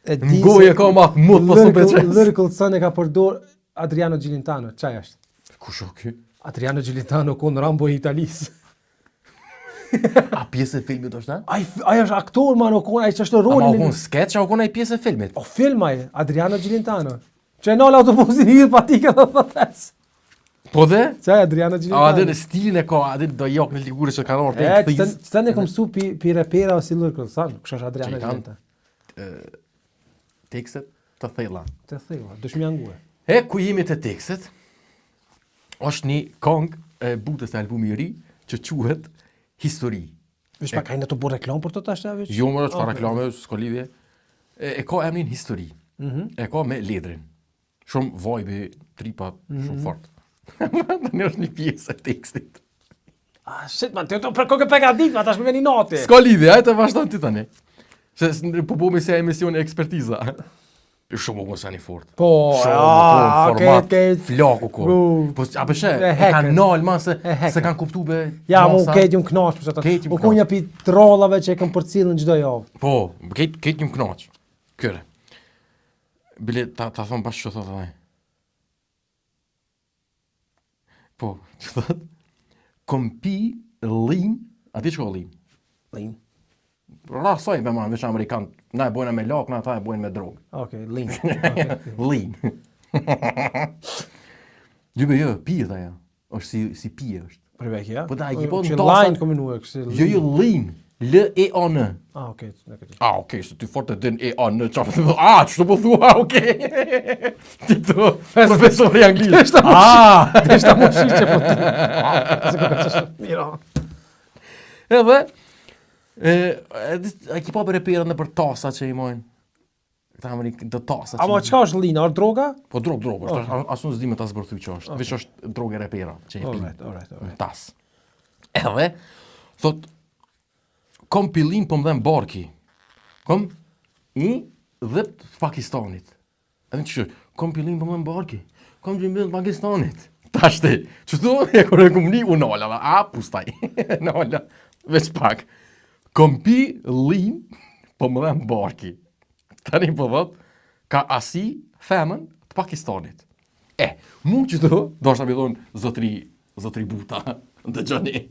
E di se... Ngoje ka ma mut pas të peqes. Lyrical Sun e ka përdor Adriano Gilintano, qaj është? Kush o ky? Adriano Gilintano konë Rambo i Italisë. A pjesë e filmit është, ne? Aja është aktor, man, o konë, aja që është rolin... Ama o konë sketch, a o konë aja pjesë e filmit? O film aja, Adriano Gilintano. Që e nalë autobusin hirë pa tike dhe thëtës. Po dhe? Qaj Adriano Gilintano. A adhe në stilin e ka, adhe do jakë në ligurë që ka nërë të këtës. Qëtë ne kom su pi repera o si Lyrical Sun, kështë është Adriano Gilintano. Tekstet të thella. Të thella, dëshmi angue. Ku jemi të tekstet, është një kong e butës e albumi i ri që quhet Histori. Vesh pak ka në të bërë reklam për të tash ja veç. Jo, më çfarë reklame, s'ka lidhje. E ka emrin histori. E ka me ledrin. Shumë vibe, tripa, shumë fort. Tani është një pjesë e tekstit. Ah, shit man, të për kokë peka ditë, ma tash më vjen i natë. S'ka lidhje, hajtë vazhdon ti tani. Se po bëmi se emision ekspertiza. Shumë më sani fort. Po, format, këtë. flaku ko. Po, a përshë, e kanë nalë ma se kanë kuptu be... Ja, mu këtë jum knash për çata. Ketë jum U kunja pi trollave që e kam përcjellën çdo javë. Po, ketë jum knaq. Këre. Bile, ta thonë bashkë që thotë dhe. Po, që thotë? Kom pi lin, a ti që ka lin? Lin. Rasoj me ma, veç Amerikan, na e bojnë me lak, na ta e bojnë me drogë. Okej, lin. Lin. Gjybe jo, pije ta ja. është si pije është. Për vekë, ja? Po da, i po në Që tasa... line kombinue kështu. Jo, lin. L-E-A-N. Ah, okej, okay. Okej, se ty fort e din E-A-N, qafë të thua, që të po thua, okej. Ti të profesori anglisht. Dhe shta më shqe po të. Se ka qështë mira. Edhe, a ki pa për reperën dhe për tasa që i mojnë? Këta Amerikë, dhe tasa që... Ama qka është lina, është droga? Po drogë, asë në zdi me ta zbërthy që është. Veç është droge repera që i pi. Alright. Tas. Edhe, thot, kom pilin po më dhem barki. Kom i dhe Pakistanit. Edhe që shërë, kom pilin po më dhem barki. Kom pilin po Pakistanit. Tashti, qështu e kërë e këmni u nala, a pustaj. Nala, veç pak. Kom pilin po më dhem barki. Tani po dhët, ka asi femën të Pakistanit. Mu qëto, do është ta mi thonë zotri buta, në gjani.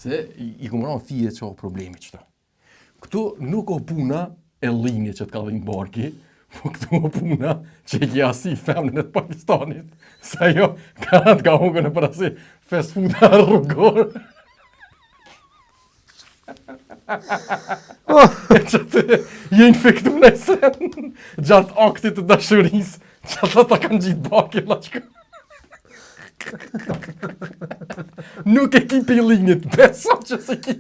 Se i kumëron thije që o problemi qëta. Këtu nuk o puna e linje që të ka dhe një barki, po këtu o puna që i kja si femnën e të Pakistanit. Sa jo, garant ka hongën e për asi fast food rrugor. Që të je infektu në sen, gjatë aktit të dashuris, që ta kanë gjitë barki laqka. Nuk e ki për linjit, beso që se ki.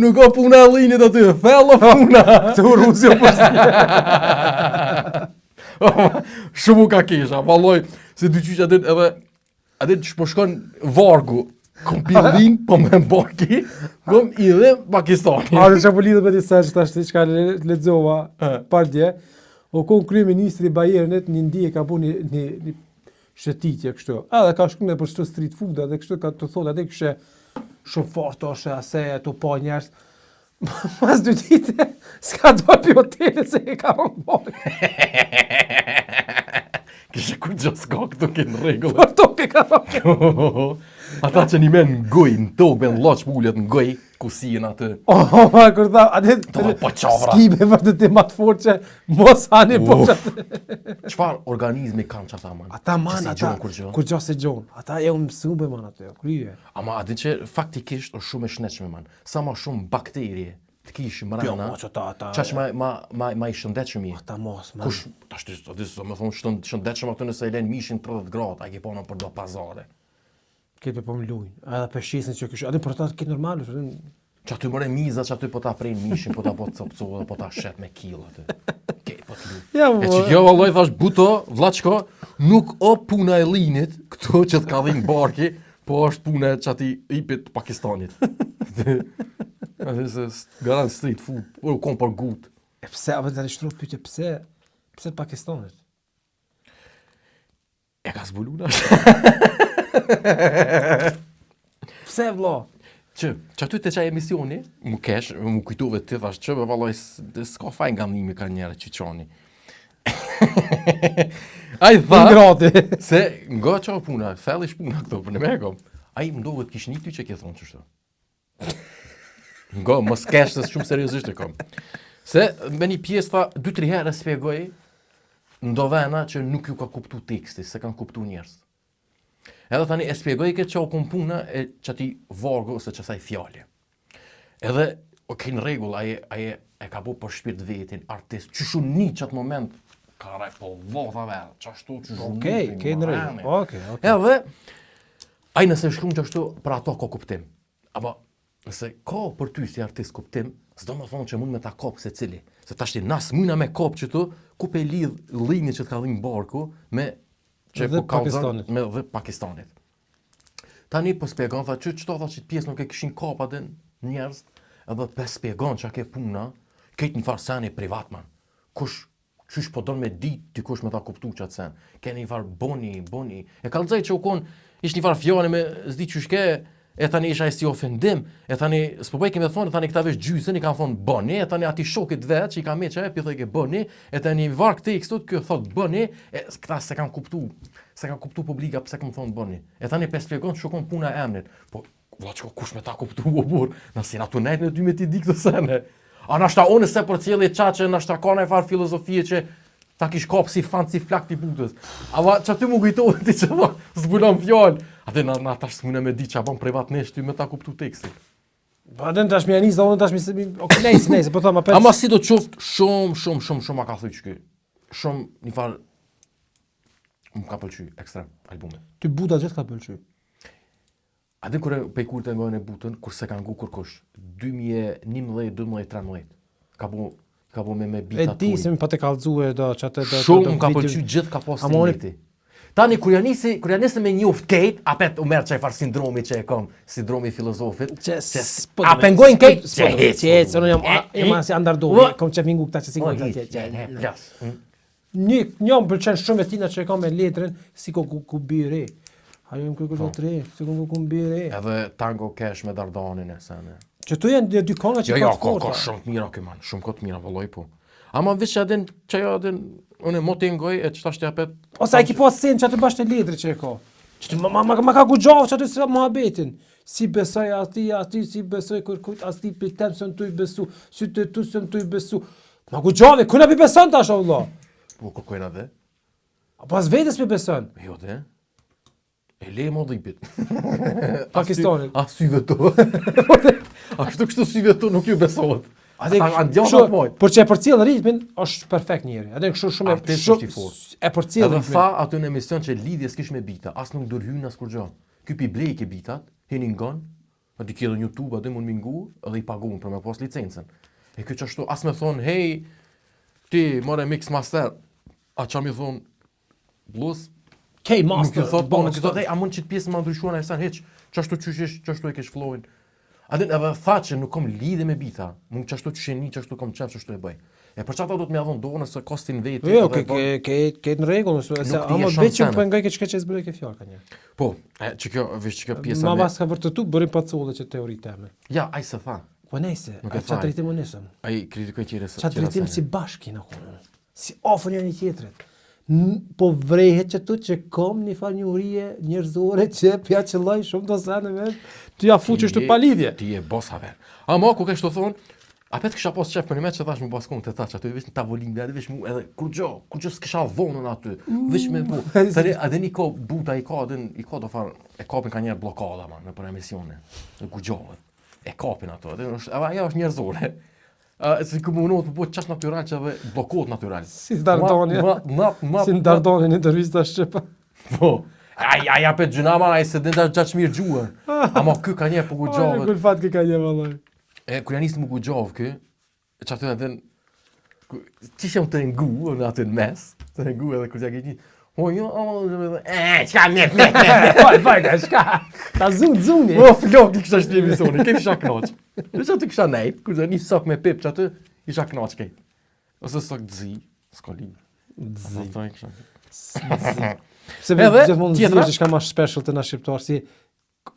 Nuk o puna e linjit aty, fello puna. Të uruzio për si. Shumë ka kesha, valoj, se dy qysh adet që po shkon vargu, kom pillin, po me barki, kom i dhe Pakistani. Arë që po lidhë me disa që tashti që ka ledzova par dje, o kon kryeministri i Bayernit një ndije ka bu një shëtitje kështu. Edhe ka shku me për shtu street food, edhe kështu ka të thot, edhe kështu shumë fort oshe, ase të po njerës. Mas 2 dite, s'ka do për hotelit se e ka më bërë. Kështë ku gjës ka këtu kënë regullë. Por toke ka më Ata që një men në goj, në tokë, në loq pullet në goj, ku si jenë atë. ma kur tha, adet Po qavra. skibe për të të matë fort që mos hani po që Qfar organizmi kanë që ata man? ata man, Që si ata, gjonë kur gjonë? kur gjo se gjonë, ata e unë mësube man atë, kryje. Ama adi që faktikisht është shumë e shnetshme man. Sa ma shumë bakterje të kishë më rana, mo që ta, qash ma i shëndetshëm i. ata mos, man. Kush, tash të me thonë shëndetshëm atë nëse e len mishin 30 gradë, a ke pona për do pazare. Këtë po më lujnë, edhe peshisin që kështë, edhe për ta këtë normal, Që aty mëre miza, që aty po ta prejnë mishin, po ta po të copcovë, po ta shet me kilo aty. Këtë po të lujnë. Ja, E që kjo valloj thash buto, vlaçko, nuk o puna e linit, këto që të ka dhinë barki, po është puna që ati ipit Pakistanit. Se garant street food, o kom për gut. E pse, apo të rishtru pyetje, pse Pakistanit? E ka zbuluna. Pse vlo? Që aty të qaj emisioni, mu kesh, mu kujtove të thash që, me valloj, s'ka faj nga nimi ka njëre që qoni. A i tha, Ingrati. se nga qa puna, fellish puna këto, për në me kom, a i mdohet kish një ty që ke thonë qështu. Nga, mos kesh se shumë seriosisht e kom. Se me një pjesë tha, 2-3 herë spjegoj, ndovena që nuk ju ka kuptu teksti, se kanë kuptu njerës. Edhe tani e spjegoj këtë që o kom puna e që ati vargu ose që saj fjallje. Edhe, në regull, aje e ka bu për shpirt vetin, artist, që shu një qatë moment, ka rej po vota verë, që ashtu që shu Okej, në regull. Okej. Edhe, aje nëse shkrum që ashtu, për ato ka kuptim. Apo, Nëse ka për ty si artist kuptim, s'do më thonë që mund me ta kop se cili. Se tash ti nas mujna me kop që tu, ku pe lidh linjë që të ka dhimbë barku me që Dhe po kallzon Pakistanit. me dhe Pakistanit. Tani po spjegon tha që çto tha që pjesë nuk e kishin kop atë njerëz, edhe pe spjegon çka ke puna, këtë një farë seni privat man. Qysh po don me ditë dikush me ta kuptu çat sen. Keni një farë boni. E kallzoj që u kon ish një farë fjale me s'di çysh ke. E tani isha si ofendim, e tani s'po bëj kemi thonë, tani këta vesh gjysën i kanë thonë bëni, e tani ati shokit vet që i ka me që e pi thoi ke bëni, e tani varg këtej kështu kjo thot bëni, e këta se kanë kuptu publika pse kanë thonë bëni. E tani pe shpjegon shokon puna e emrit. Po valla çka kush me ta kuptu o burr, na si na tunet me ty me ti di këtë sene. A na shta unë se për cilë çaçë na shta ka një farë filozofie që ta kish kap si fan si flak ti butës. Ava çati më kujtohet ti çfarë zbulon fjalë. Atë na tash s'mune me di çfarë bën privatnisht ty me ta kuptu tekstin. Pa den tash më anis, unë tash më ok, nejse, po them Ama si do të qoftë shumë ma ka thënë që shumë një farë më ka pëlqy ekstrem albumi. Ty buta gjithë ka pëlqy. A din kur pe kur të ngojnë e butën, kur se kanë ngu kurkush, 2011, 12, 13, ka bu me E bita di se më pa të kallxuar do çatë do. Shumë më ka pëlqy gjithë ka pas stileti. Tani kur janisë me njoft Kate, apet u merr çaj far sindromi që e kam, sindromi filozofit. A pengojnë Kate? Që unë jam as underdog, kom çfarë vingu këta që singo Plas. Një më pëlqen shumë e tina që e kam me letrën si ku bire. Ajo më kërkoj të re, si ku bire. Edhe Tango Cash me Dardanin e sene. Që tu janë dy kënga që Jo, ka ka shumë të mira kë man, shumë ka të mira vallai po. Ama veç adin çajo adin unë moti ngoj e çtash ti apet. Ose ai ki pas sen çatë bashkë të letrë që e ka. Që ma ka guxhov çatë se muhabetin. Si besoj ati si besoj kërkujt as ti pritem se tu i besu, sy të tu se tu i besu. Ma guxhov, ku na bi beson tash valla? Po kërkojnë atë? Apo as vetes mi beson. Jo dhe. E le më dhipit. Pakistanit. A syve to. A kështu syve to nuk ju besohet. Atë por që e përcjell ritmin është perfekt njëri. Atë kështu shumë e përcjell. Edhe tha aty në emision që lidhje s'kish me bita, as nuk do hyn as kur gjë. Ky pi blej ke bitat, heni ngon, aty ke në YouTube atë mund mingu edhe i paguën për me pas licencën. E kjo çashtu as më thon, "Hey, ti more mix master." A çam i thon blues K-master. Nuk thot, nuk thot, a mund që të pjesë më ndryshuan e sen, heq, qashtu e kesh flowin. A din, edhe tha që nuk kom lidhe me bita, mund qashtu që sheni, qashtu kom qef, qashtu e bëj. E për çfarë do të më avon dorë nëse kostin vetë. Jo, ke në rregull, se ama vetë që pengoj që çka çes bëre ke fjalë kanë. Po, që kjo veç që kjo pjesa. Ma pas ka vërtetu bërim pacullë që teoritë teme. Ja, ai se tha. Po nejse, çfarë drejtim unë nisëm. Ai kritikoi tjerës. Çfarë drejtim si bashkë na konë. Si ofër njëri tjetrit. Po vrehet që tu që kom një farë njohurie njerëzore që pja qëlloj shumë të sene vetë, ty ja fuqesh të palidhje. Ti e bos haver. Ama ku kesh të thonë, apet kisha pas qef për një me që thash më pas konë të thash, aty vesh në tavolinë, edhe vesh mu, edhe kur gjë s'kisha vonën aty, vesh me bu. Tani, adin i ka buta, i ka do farë, e kapin ka njerë blokada, man, në për emisione, në kur gjohet, e kapin ato, ajo është njerëzore. Si komunohet po çast natyral që edhe bllokohet natyral. Si Dardoni. Si Dardoni në intervista shqip. Po. Ai apet gjunama ai se denda xhaç mirë gjuhën. Ama ky ka një po guxhovet. Kul fat që ka një vallai. E kur janis më guxhov ky, çfarë atë ti shem të ngu në atë mes, të ngu edhe kur ja gjeni. Po jo, çka me. Vaj, çka. Ta zuni. O flok ti kisha shpjegë emisioni, ke fisha knoç. Nëse ti kisha nejt, kur jani sok me pip çatë, isha knoç ke. Ose sok zi, skoli. Zi. Se vetë gjithmonë zi është diçka më special të na shqiptar si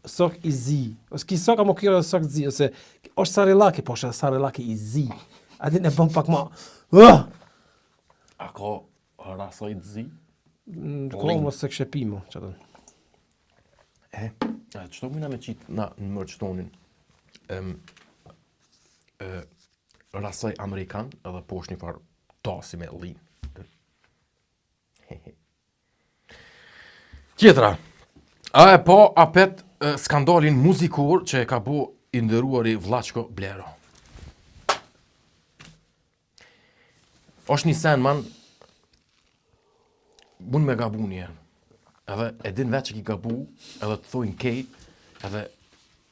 sok i zi. Ose ki sok apo kjo sok zi ose është sarellaki, po është sarellaki i zi. A din e bën pak më. A ka rasoj zi? Ko mos se kshepimo, çatë. Çto mëna me qit na në mërçtonin. Rasoj amerikan, edhe po është një farë tasi me lin. Tjetra, a e po apet skandalin muzikor që e ka bo i ndëruari Vllachko Blero. Është një sen, man, mund me gabu njerë. Edhe e din vetë që ki gabu, edhe të thojnë kejt, edhe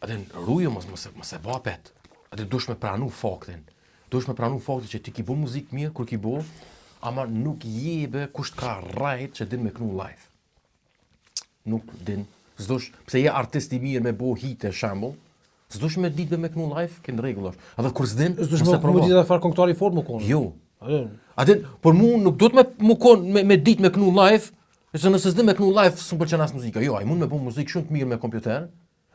Atë rrujo mos e bapet. Atë dush me pranu faktin. Dush me pranu faktin që ti ki bo muzikë mirë kur ki bo, ama nuk jebe kusht ka rajt që din me knu live. Nuk din. S'dush, pse je artist i mirë me bo hite shembull, s'dush me ditë me knu live, kënë regull është. Edhe kur s'din, S'dush më ditë fare këngëtar i fort më konë. Jo. Atë, por mu nuk do të me konë me ditë me knu live, se nëse s'din me knu live, s'm pëlqen as muzika. Jo, ai mund me bo muzikë shumë të mirë me kompjuter,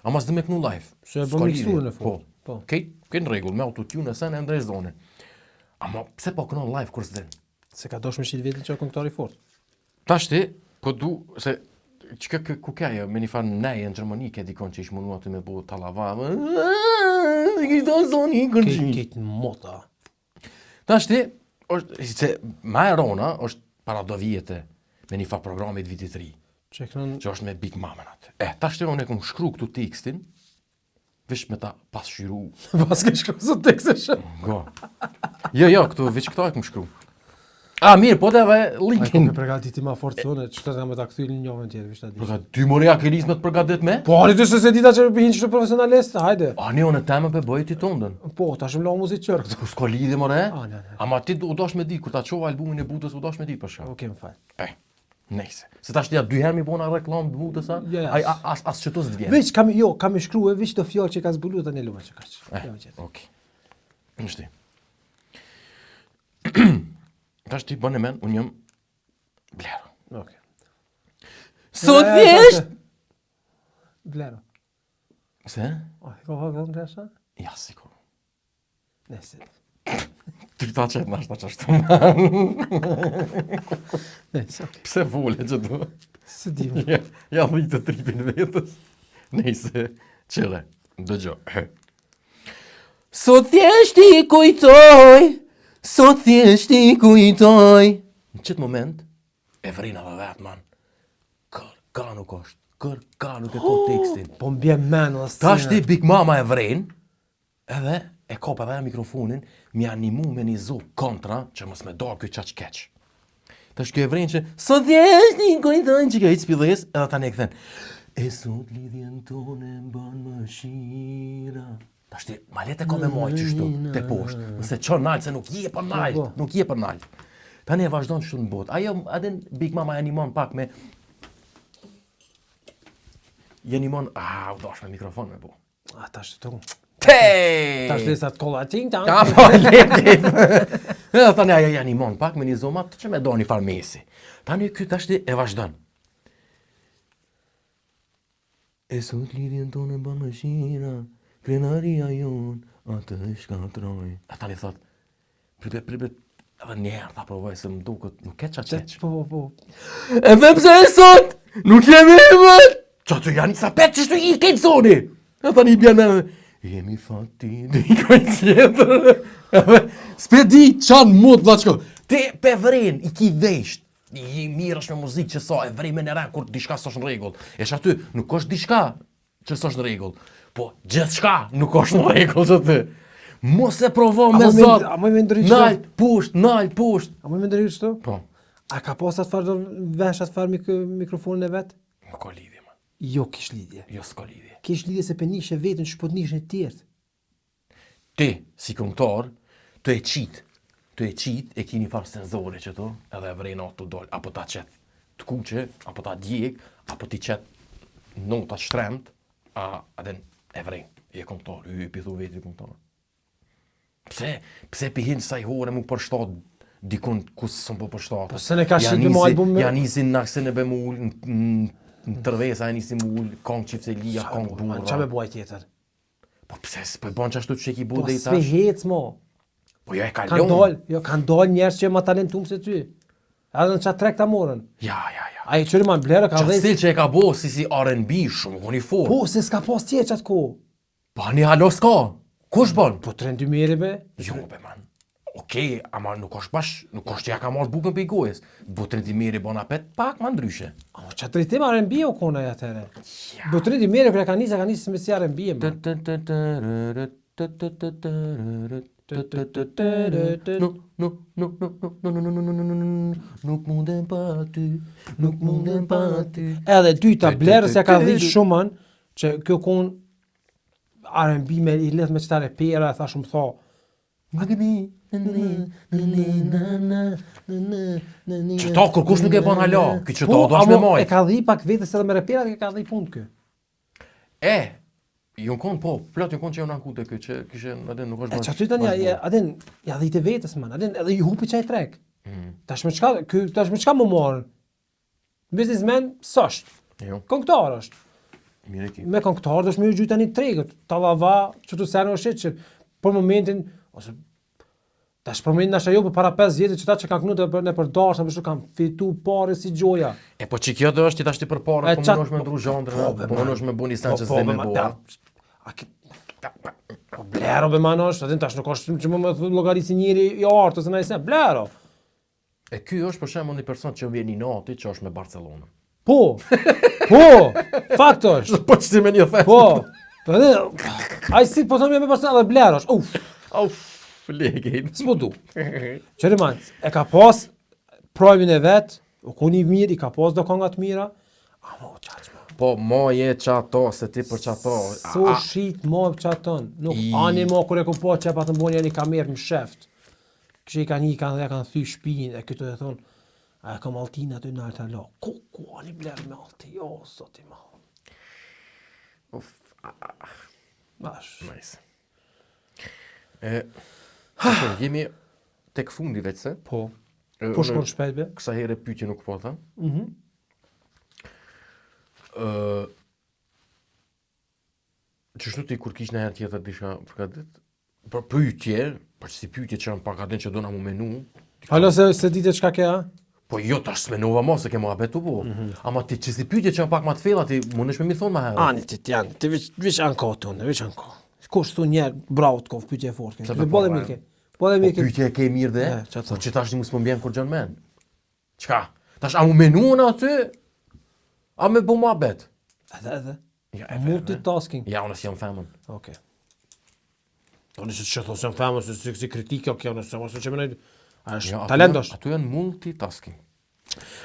ama s'din me knu live. Se e bën miksturën e fort. Po. Kënë regull, me autotune e sen e ndrej zonin. Ama pse po kënon live kur s'din? Se ka dosh me shit vetin që këngëtar i fort. Tashti, po du, se që ku kja me një farë nejë në Gjermani, ke dikon që ishë munua të me bo talava, këto zoni kërqin. Këtë mota. Tashti, se ma e rona, është para do vjetë me një farë programit vitit 3, Që kënon... që është me Big Mama atë. Tashti unë e kom shkru këtu tekstin, vish me ta pasqyru. Pas ke shkru së tekse shumë. Go. Jo, këtu, vish këta e kom shkru. A, mirë, po dhe linkin. Me përgatiti ma forcone, që të nga me ta këthyri një njove tjetër, vishta di. Përka, ty more ja keris me të përgatit me? Po, ani të se dita që hinë që profesionalist, hajde. A, një unë e temë për bëjt i tondën. Po, ta shumë la muzikër këtu. Ku s'ka lidhje more? Ne. Ama ti u dosh me di, kur ta qova albumin e Butës, u dosh me di për shkak. Okej, më fal. Nejse. Se tash ja 2 herë mi bona reklam të Butës, a? Ja. Ai as çeto s'vjen. Veç, kam i shkruhe, veç të fjallë që ka zbulu tani lume që kaq. Okej. Nështi. Tash ti bën e men, unë jam blero. Okej. Sot thjesht! Blero. Se? Ka hagë në resha? Ja, sikur. Nese. Ty ta qëtë nash ta qashtu. Nese, okej. Pse vole që do? Së di. Ja dhij të tripin vetës. Nejse, qële, dëgjo. Sot thjesht i kujtoj, sot thjesht i kujtoj. Në qëtë moment, e vrina dhe vetë, man. Kërka nuk është, kërka nuk e ko tekstin. Po m'bje menë dhe Tash ti Big Mama e vren, edhe e kop edhe mikrofonin, mi animu me një zo kontra, që mos me do kjo qaq keq. Tash kjo e vren që, sot thjesht i kujtoj, që kjo i spilles, edhe ta ne e këthen, e sot lidhjen tone mban më shira. Tash ti, ma lete ko me mojt qështu, te poshtë, nëse qo nalë, se nuk je për nalë, nuk je për nalë. Tani e vazhdon qështu në botë. Ajo, adin Big Mama e animon pak me... Je animon... u dash me mikrofon me bo. Tash të tënë. Tej! Tash dhe sa të kolla ting ta. Ka po, lete. Tani ajo e animon pak me një zomat që me do një farmesi. Tani kjo tash ti e vazhdon. E sot lidhjen tonë mban më shira, krenaria jon, atë shkatroj. A tani thot, pripet, edhe njerë ta provoj se më duket, nuk e qa qeq. Po. E me pse e sot, nuk jemi e mët. Qa të janë sa pet që shtu i kejtë zoni. E tani i bjene, jemi fati, dhe i kojtë tjetër. S'pe di qanë mut, vla qko. Ti pe vren, i ki vesht. I mirë është me muzikë që sa, e vrej me në ren kur diçka s'osh në regull. E që aty, nuk është diçka që s'osh në regull, po gjithë shka nuk është në regull që ty. Mos e provo me zot, A më me ndryqë të? nalë pusht. A më me ndryqë të? Po, A ka pas atë farë vesh atë farë mikrofonin e vetë? nuk ka lidhje, man. Jo, kish lidhje. Jo s'ka lidhje. Kish lidhje se për nishe vetën që po të nishe tjertë. Ti, si këngëtar, të e qitë. Të e qitë, e ki një farë senzore që to, edhe e vrejnë ato dollë, apo ta qetë të kuqe, apo ta djek, apo ti qetë nota shtremt, adin e vrejnë, e këngëtar, pithu vetë i këngëtar. Pse pi hinë saj hore mu përshtat, dikun kusë sëm po përshtat. Po se ne ka shqit me album me... Ja nisin naksin e be mu ullë, në tërvesa e nisin mu ullë, kong qifselia, kong burra. Qa me buaj tjetër? Po pse s'pe bon qashtu që ki bu Po dhe i s'pe tash? hec mo. Po jo e Kanë kalon. dal njerës që ma talentum se ty. Edhe në qatë trek ta morën. Ja. A i qëri ma blerë ka Qatë dhe... stil që e ka bo si R&B shumë uniform. Po, se s'ka pas tje qatë ko. Pa një halo s'ka. Kush bon? Po të rendi meri be. Jo be man. Okej, ama nuk është bash, nuk është që ja ka marrë bukën për i gojës. Butrin meri bon apet pak ma ndryshe. O, qatë rritim R&B o kona ja tëre. Po të rendi meri kërë ka nisë me si R&B e ma. Nuk mundem pa ty, nuk mundem pa ty. Edhe dyta blerës ja ka dhiq shumën që kjo kon R&B me i lidh me qëtare pera, e thash më tha, Qëta kërkush nuk e bën hala, ki qëta do është me e majt. ka dhi pak vetës edhe me reperat, e ka dhi punë kë. Jon kon po, plot jon kon që janë ankute kë që kishe atë nuk është E që aty tani, adin, ja dhi të vetës, man, adin, edhe i hupi qaj trek. Tash me qka më morën? Businessman, s'është. Jo, Këngëtar është. mirë e ki. Me këngëtar është me ju gjyta një tregët, tallava, që të sene është që për momentin, ose tash për momentin ashtë jo për para 5 vjetë që ta që kanë kënu në për dashën, për shumë kam fitu pare si gjoja. Po që kjo do është ti tash ti përpara, po mënosh me ndru zhandrë, po mënosh me bu një sen që s'dhe me bo. Po blero be manosh, atin tash nuk është që më llogarisi njëri i artës në ajse, blero. E ky është për shembull një person që vjen i nati që është me Barcelonën. Po, fakt është. Po që si me një fest. Po, ai si po thonë me person edhe blero është, Legejt. s'po du. Qëriman, e ka pas projmin e vet, u kuni mirë, i ka pas do kongat mira, ama u qaqme. Po, ma je qato, se ti për qato. So shit ma qaton, nuk ani ma kur e ku po që pa të mboni një kamerë më sheft. Kështë i ka një, kanë thy shpinë, e këtu e thonë, a e ka maltina të në altë alo. Ku ani blerë me alti, jo, sot i mal. Bash. Nice. Jemi tek fundi veç se. Po, po shkon shpejt be? Kësa here pyetje nuk po tha. Qështu ti kur kish në herë tjetër disha përgatit? Për pyetje, për si pyetje që janë pak adin që do na mu menu. Halo se dite çka ke, a? Po jo tash s'menova mos se ke mua betu po. Ama ti që si pyetje që janë pak ma të fella ti mundesh me mi thonë ma herë. Ani ti janë, ti veç anko tonë, veç anko. Kush tu njerë, bravo të kofë pyetje e fortë. Sa Ti të bële po, mirë ke. Bële mirë ke. Pyetje e ke mirë dhe? çfarë Po që tash një mus më mbjen kur gjën men. Çka? Tash a mu menu në aty? A me bu mua bet? Edhe. Ja, e Multitasking. Ja, unë s'jam femën. Okej. Unë që thosë jam famës, si kritikë, kjo nëse mos që mënoj, është talentosh. Ato janë multitasking.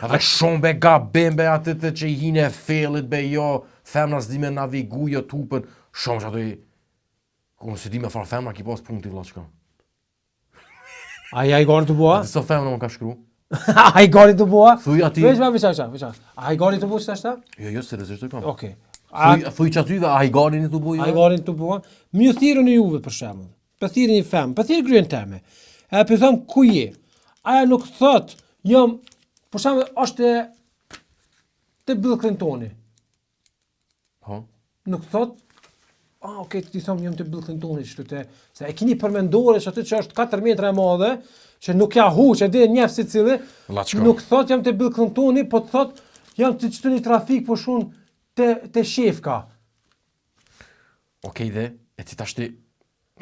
Edhe shumë be gabim be atë të që i hine e fellit be jo, femna s'di me navigu jo tupën, shumë që ato i... Unë si di me farë femna ki pas punë t'i vlaçka. Ai gari të bua? Disa femna më ka shkru. Ai gari të bua? Thuj ati... Veç ma veqa. Ai gari të bua që ta? Jo, seriozisht të kam. Okej. Thuj që atyve, a i gari një të buj? Ai gari të bua? Më thirrën në juve për shembull. Për thirrën një fem, për thirrë gryen teme. E për thëm ku je? Aja nuk thot, jam, për shembull, është te Bill Clintoni. Po. Nuk thot, okej, ti thom jam te Bill Clintoni çtu te, se e keni përmendore që aty që është 4 metra e madhe, që nuk ja hu, që dhe njef si cili, nuk thot jam te Bill Clintoni, po të thot jam të qëtu një trafik për shumë te shefka. Okej dhe, e ti tash ti,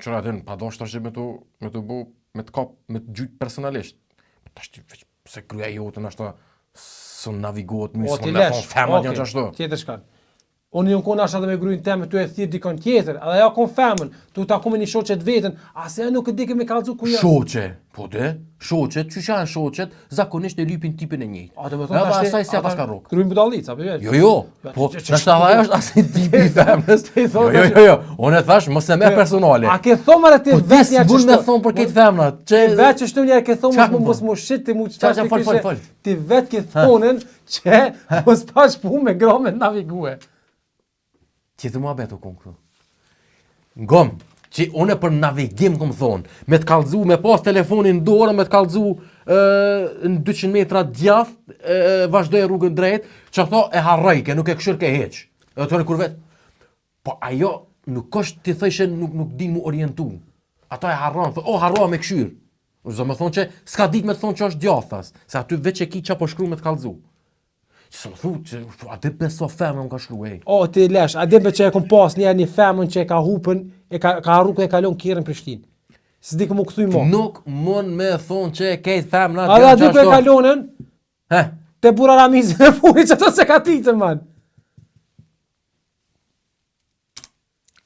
qëra atë në padosh tash me të bu, me të kap, me të gjyt personalisht. Tash ti, se kryja jote në ashta, së navigohet O, më, së ti më me lesh, thonë femën janë qashtu. tjetër shkan. Unë jënë konë ashtë edhe me grujnë teme, tu e thirë dikon tjetër, edhe ja kon femën, tu ta kume një shoqet vetën, ase ja nuk e dike me kalzu ku janë. Shoqe, po de, shoqet, që janë shoqet, zakonisht e lypin tipin e njëjtë. A të me thonë Edhe asaj si ata s'ka rrok. Grujnë budallica, për vetë. Jo, po, nështë avaj është asë tipi i femnës. Jo, unë e thash, mos e me personale. A ke thonë marë ti Po vetë ti njerë s'bun me thonë për këtë femnat. Ti vetë që shtu njerë ke thonë mos mu shit, ti mu qëta Qa, fol. ti vetë ke thonën që mos pash pu me gra me navigue. Tjetë mua beto kënë këtu. Ngom, që une për navigim këmë thonë, me të kalzu, me pas telefonin dorë, me të kalzu në 200 metra djath, vazhdoj rrugën drejt, që ato e harrajke, nuk e këshër ke heq. Edhe të kur vetë. Po ajo, nuk është ti thëshe nuk din mu orientu. Ato e harran, thë, harroa me këshyr. Zë me thonë që, s'ka dit me të thonë që është djathas, se aty veç e ki qa po shkru me të kalzu. Që më thu, që a dhe beso femën më ka shkru, ej. O, ti lesh, a dhe që e kom pas një femën që e ka hupën, ka harru ku e kalon kirën Prishtinë. S'di këmu këthuj mo. Nuk mund me thonë që e kejt femna A dhe a di ku e kalonën, He? te bura ramizën e funit që të se ka titën, man.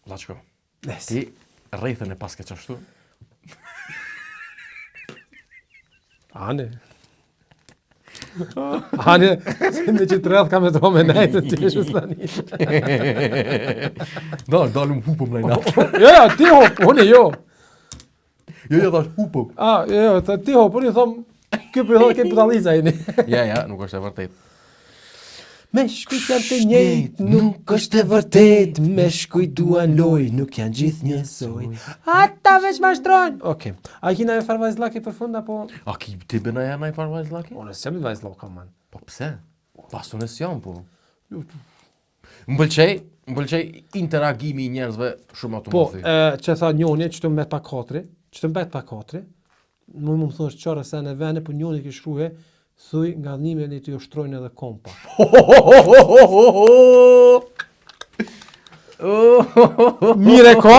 Laçko, ti rrethën e paske qashtu? Hani, se me që të rrëth ka me të me nejtë të të tani. Dalëm hupëm lejna. Jo, ti hop, unë jo. Jo, thash hupëm. Jo, ti hop, unë i thom, kjo për i thom, këtë putaliza jeni. Ja, nuk është e vërtet. Me shkujt janë të njëjtë, nuk është e vërtet. Me shkujt duan loj, nuk janë gjithë njësoj. Ata veç mashtrojnë. Okej. A kina e farë vajzlaki për fund, apo? A ki ti bëna ja naj farë vajzlaki? Unë s'jam i vajzlaka, man. Po pse? Pas unë s'jam, po. Më pëlqej interagimi i njerëzve shumë Po, automatik. që tha njoni, që të mbet pa katri, mu më thosh qarë se në vene, për njoni ki shkruje, thuj nga dhime një të ushtrojnë edhe kompa. Mire ka,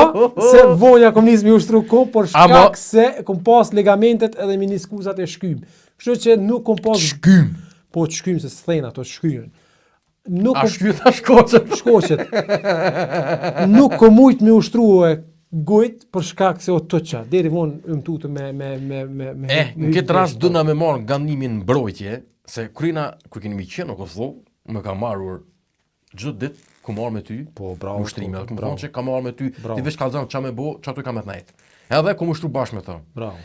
se vonja kom nisë mi ushtru kom, por shkak se kom pas ligamentet edhe meniskuzat e shkym. Kështu që nuk kom pas... Shkym? Po, shkym, se s'thejnë ato shkymën. A shkyt a shkoqet? Shkoqet. Nuk kom mujt mi ushtru e gujt për shkak se o tëqa. Deri vonë më tutë me... Në këtë rast dëna me marë gandimin mbrojtje, se kur keni mi qenë në Kosovë, më ka marrur gjithë ditë, ku marrë me ty, po, bravo, ushtrime, po, më thonë që ka marrë me ty, bravo. ti veç ka zënë qa me bo, qa tu ka me të nejtë. Edhe ku më ushtru bashkë me të. Bravo.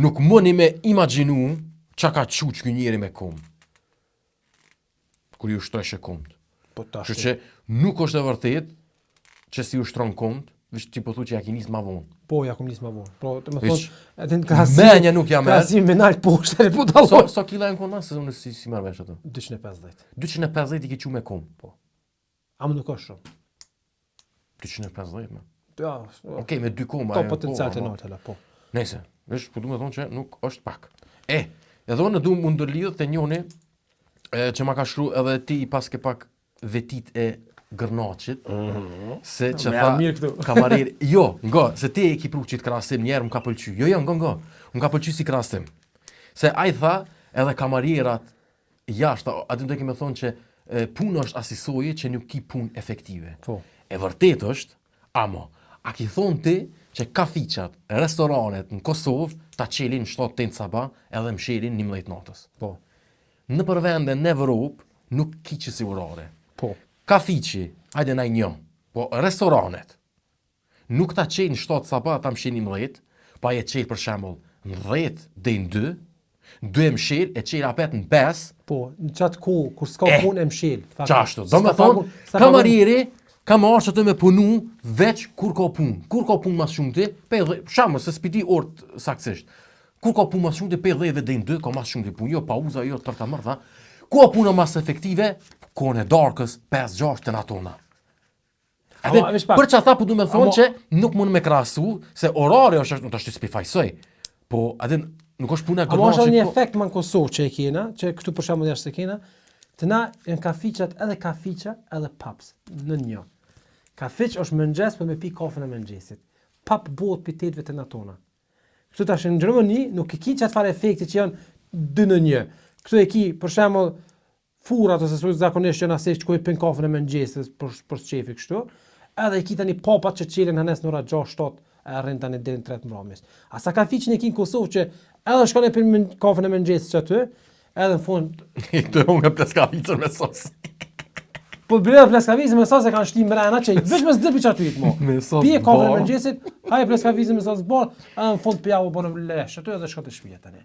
Nuk mëni me imaginu qa ka quq kë njeri me kom. Kur ju ushtreshe komt. Po tash. Kështu që nuk është e vërtet që si ushtron komt, veç ti po thu që ja ki nisë ma vonë. Po, ja kom nisë ma vonë. Po, të më Veç, thonë, edhe në krasim... menja nuk ja merë. Krasim me nalë poshtë, e po dalon. So kila e në kona, se unë si marrë vesh ato? 250. 250 i ke që me kom. Po. Amë nuk është shumë. 250, me. Ja, Okej, me 2 koma. to potencial të notela, po. Nese, vesh, po du me thonë që nuk është pak. Edhe unë du më ndërlidhë të njoni që ma ka shkru edhe ti i pas ke pak vetit e gërnaqit, se që Me tha mirë këtu. kamarir, jo, se ti e ki pru qitë krasim njerë më ka pëlqy, jo, më ka pëlqy si krasim. Se a i tha edhe kamarirat jashtë, aty të kemi thonë që punë është asisoje që nuk ki punë efektive. Po. E vërtet është, amo, a ki thonë ti që kafiqat, restoranet në Kosovë ta qelin 7-8 sabah edhe mshelin 11 natës. Po. Në përvende në Evropë nuk ki që si orare. Po. Kafiqi, hajde na një, po restoranet, nuk ta qelin 7 sabah ta mshelin 11, pa e qelin për shembull në 10 dhe në 2 mshel e qelin apet në 5. Po, në qatë ku, kur s'ka punë e mshel. Qashtu, do me thonë, kamarieri ka marrë që të me punu veç kur ka punë. Kur ka punë mas shumë ti, shamë se s'piti orë saksisht. Kur ka punë mas shumë ti, 10 dhe në 2, ka mas shumë ti punë, jo pauza, jo tërta mërtha. Ku ka punë mas efektive, kone darkës 5-6 të natona. Për që ata po du me thonë që nuk mund me krasu, se orari është nuk të ashtë spifajsoj. Po, adin, nuk është puna gërnaqit. Amo është një efekt më në Kosovë që e kena, që këtu për shembull jashtë se kena, të na janë kafiqat edhe paps në një. Kafiq është mëngjes për me pi kafën e mëngjesit. Pap bëhet për 8 të natona. Kështu tash në Gjermani nuk e ki çat fare efekte që janë 2 në 1. Kështu e ki për shembull furat ose su zakonisht janë asaj që pin kafën e mëngjesit për shefi kështu. Edhe e ki tani papat që qelen hanes në ora 6-7 e arrin tani deri në 3 mbrëmjes. Asa kafiqin e ki në Kosovë që edhe shkon e pin kafën e mëngjesit që aty, edhe në fund të unë pleskavicën me sos. Po bërë pleskavicën me sos e kanë shtim mrena që veç me zdërpi që aty mo. Pije kafën e mëngjesit, haje pleskavicën me sos bor, edhe në fund pjavë bërë në lesh aty edhe shko të shtëpia tani.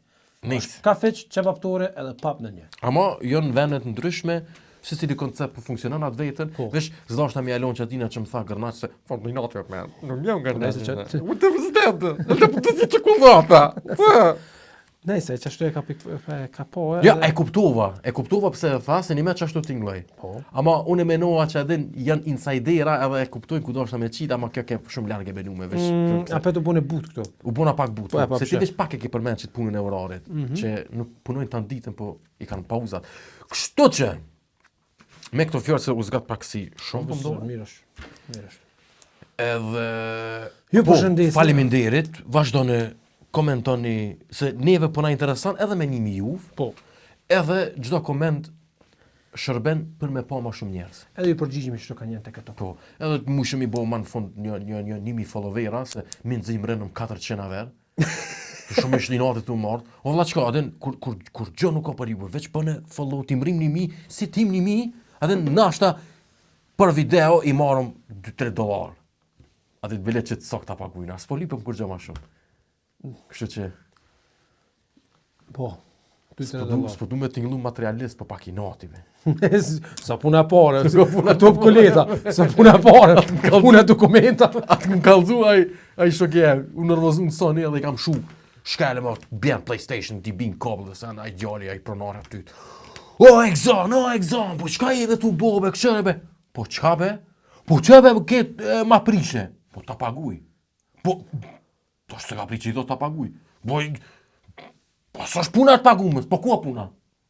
Kafiq, qepaptore edhe pap në një. Ama janë vendet ndryshme, se cili koncept po funksionon atë vetën, veç zdoshta mi alon që atina që më tha gërnaq se fort më natë me. Nuk jam gërnaq. U të vëzdet. Edhe po të si çokoladata. Nëse çashtu e ka po. Ja, e kuptova pse e tha se një me çashtu tingloj. Ama unë menova që edhe janë insidera edhe e kuptoj ku doshta me qita, ama kjo ke shumë larg e benume veç. Apo të bënë but këtu. U bëna pak but. Po, Se ti veç pak e ke përmend që punën e orarit, që nuk punojnë tan ditën, po i kanë pauzat. Kështu që me këto fjalë se u zgat pak si shumë po mdo. Mirësh. Edhe Ju përshëndesim. Faleminderit, vazhdoni komentoni se neve po na intereson edhe me 1000 juv. Po. Edhe çdo koment shërben për me pa më shumë njerëz. Edhe ju përgjigjemi çdo kanë jenë tek ato. Po. Edhe më shumë i bëu më në fund një 1000 followera se më nxim rënëm 400 ver. Shumë e shlinatit të marrë. O valla çka, adhen, kur gjë nuk ka për ju, veç bëne follow, ti mrim 1.000, si tim 1.000, adhen nashta për video i marrëm $2-3. Adhen bile që të sok ta paguajna, s'po lipëm kur gjë ma shumë. Kështu që Po. s'po du me t'inglu materialist për pakinative. Sa puna pare, sa top koleta, sa puna pare, puna dokumenta. Atë më kallzu ai shokje, unë nervozu në soni edhe i kam shu. Shkele më bjen PlayStation, ti bin kabel dhe sen, ai djali, ai pronare aty. O, exam, po qka i dhe tu bobe, këshëre be? Po qka be? Po qka be ketë ma prishe? Po ta paguj. Po është se ka pri që i do ta paguj. Po s'është puna të pagumës, po ku a puna?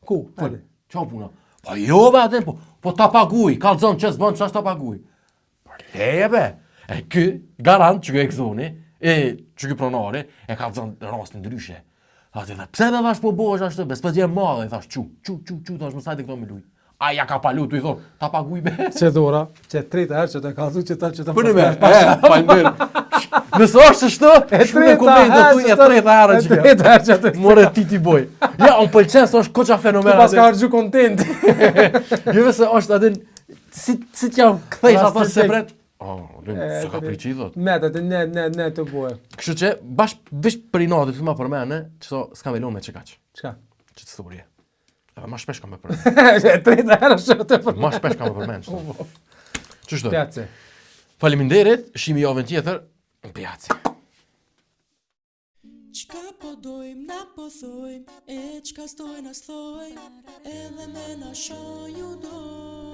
Ku? Fëllë, qa puna? Po jo be atë, po ta paguj, kalzon që s'bën që është ta paguj. Po leje be, e kë garant që kë exoni, që kë pronare, e kalzon rast në ndryshe. Ate dhe pse me vash po bosh ashtë, be s'pëzje madhe, i thash qu, thash më sajtë këto me luj. Aja ka palu, tu i thonë, ta paguj be. Që dora, që treta herë që të kalzu që ta Për në me, falender. Nësë është shtë, shumë e komendë të tuj e treta herë që treta herë që të more ti boj. Ja, unë pëlqen se është koqa fenomena. pas ka hargju kontent. Jo se është adin, si t'ja këthejsh ato se pret. Se ka pri që i thot. Metet, ne të bojë. Kështu që, vish për i natit të ma për mene, që s'ka me lon me që kaq. Qka? Që të stëburje. Edhe ma shpesh ka me përmen. Treta herë që të përmen. Ma shpesh ka me përmen. Qështu? Pjace. Faleminderit, shimi javën tjetër, në pjaci. Qka po dojmë, na po thojmë, e qka stojnë as thojnë, edhe me na shoh ju dojnë.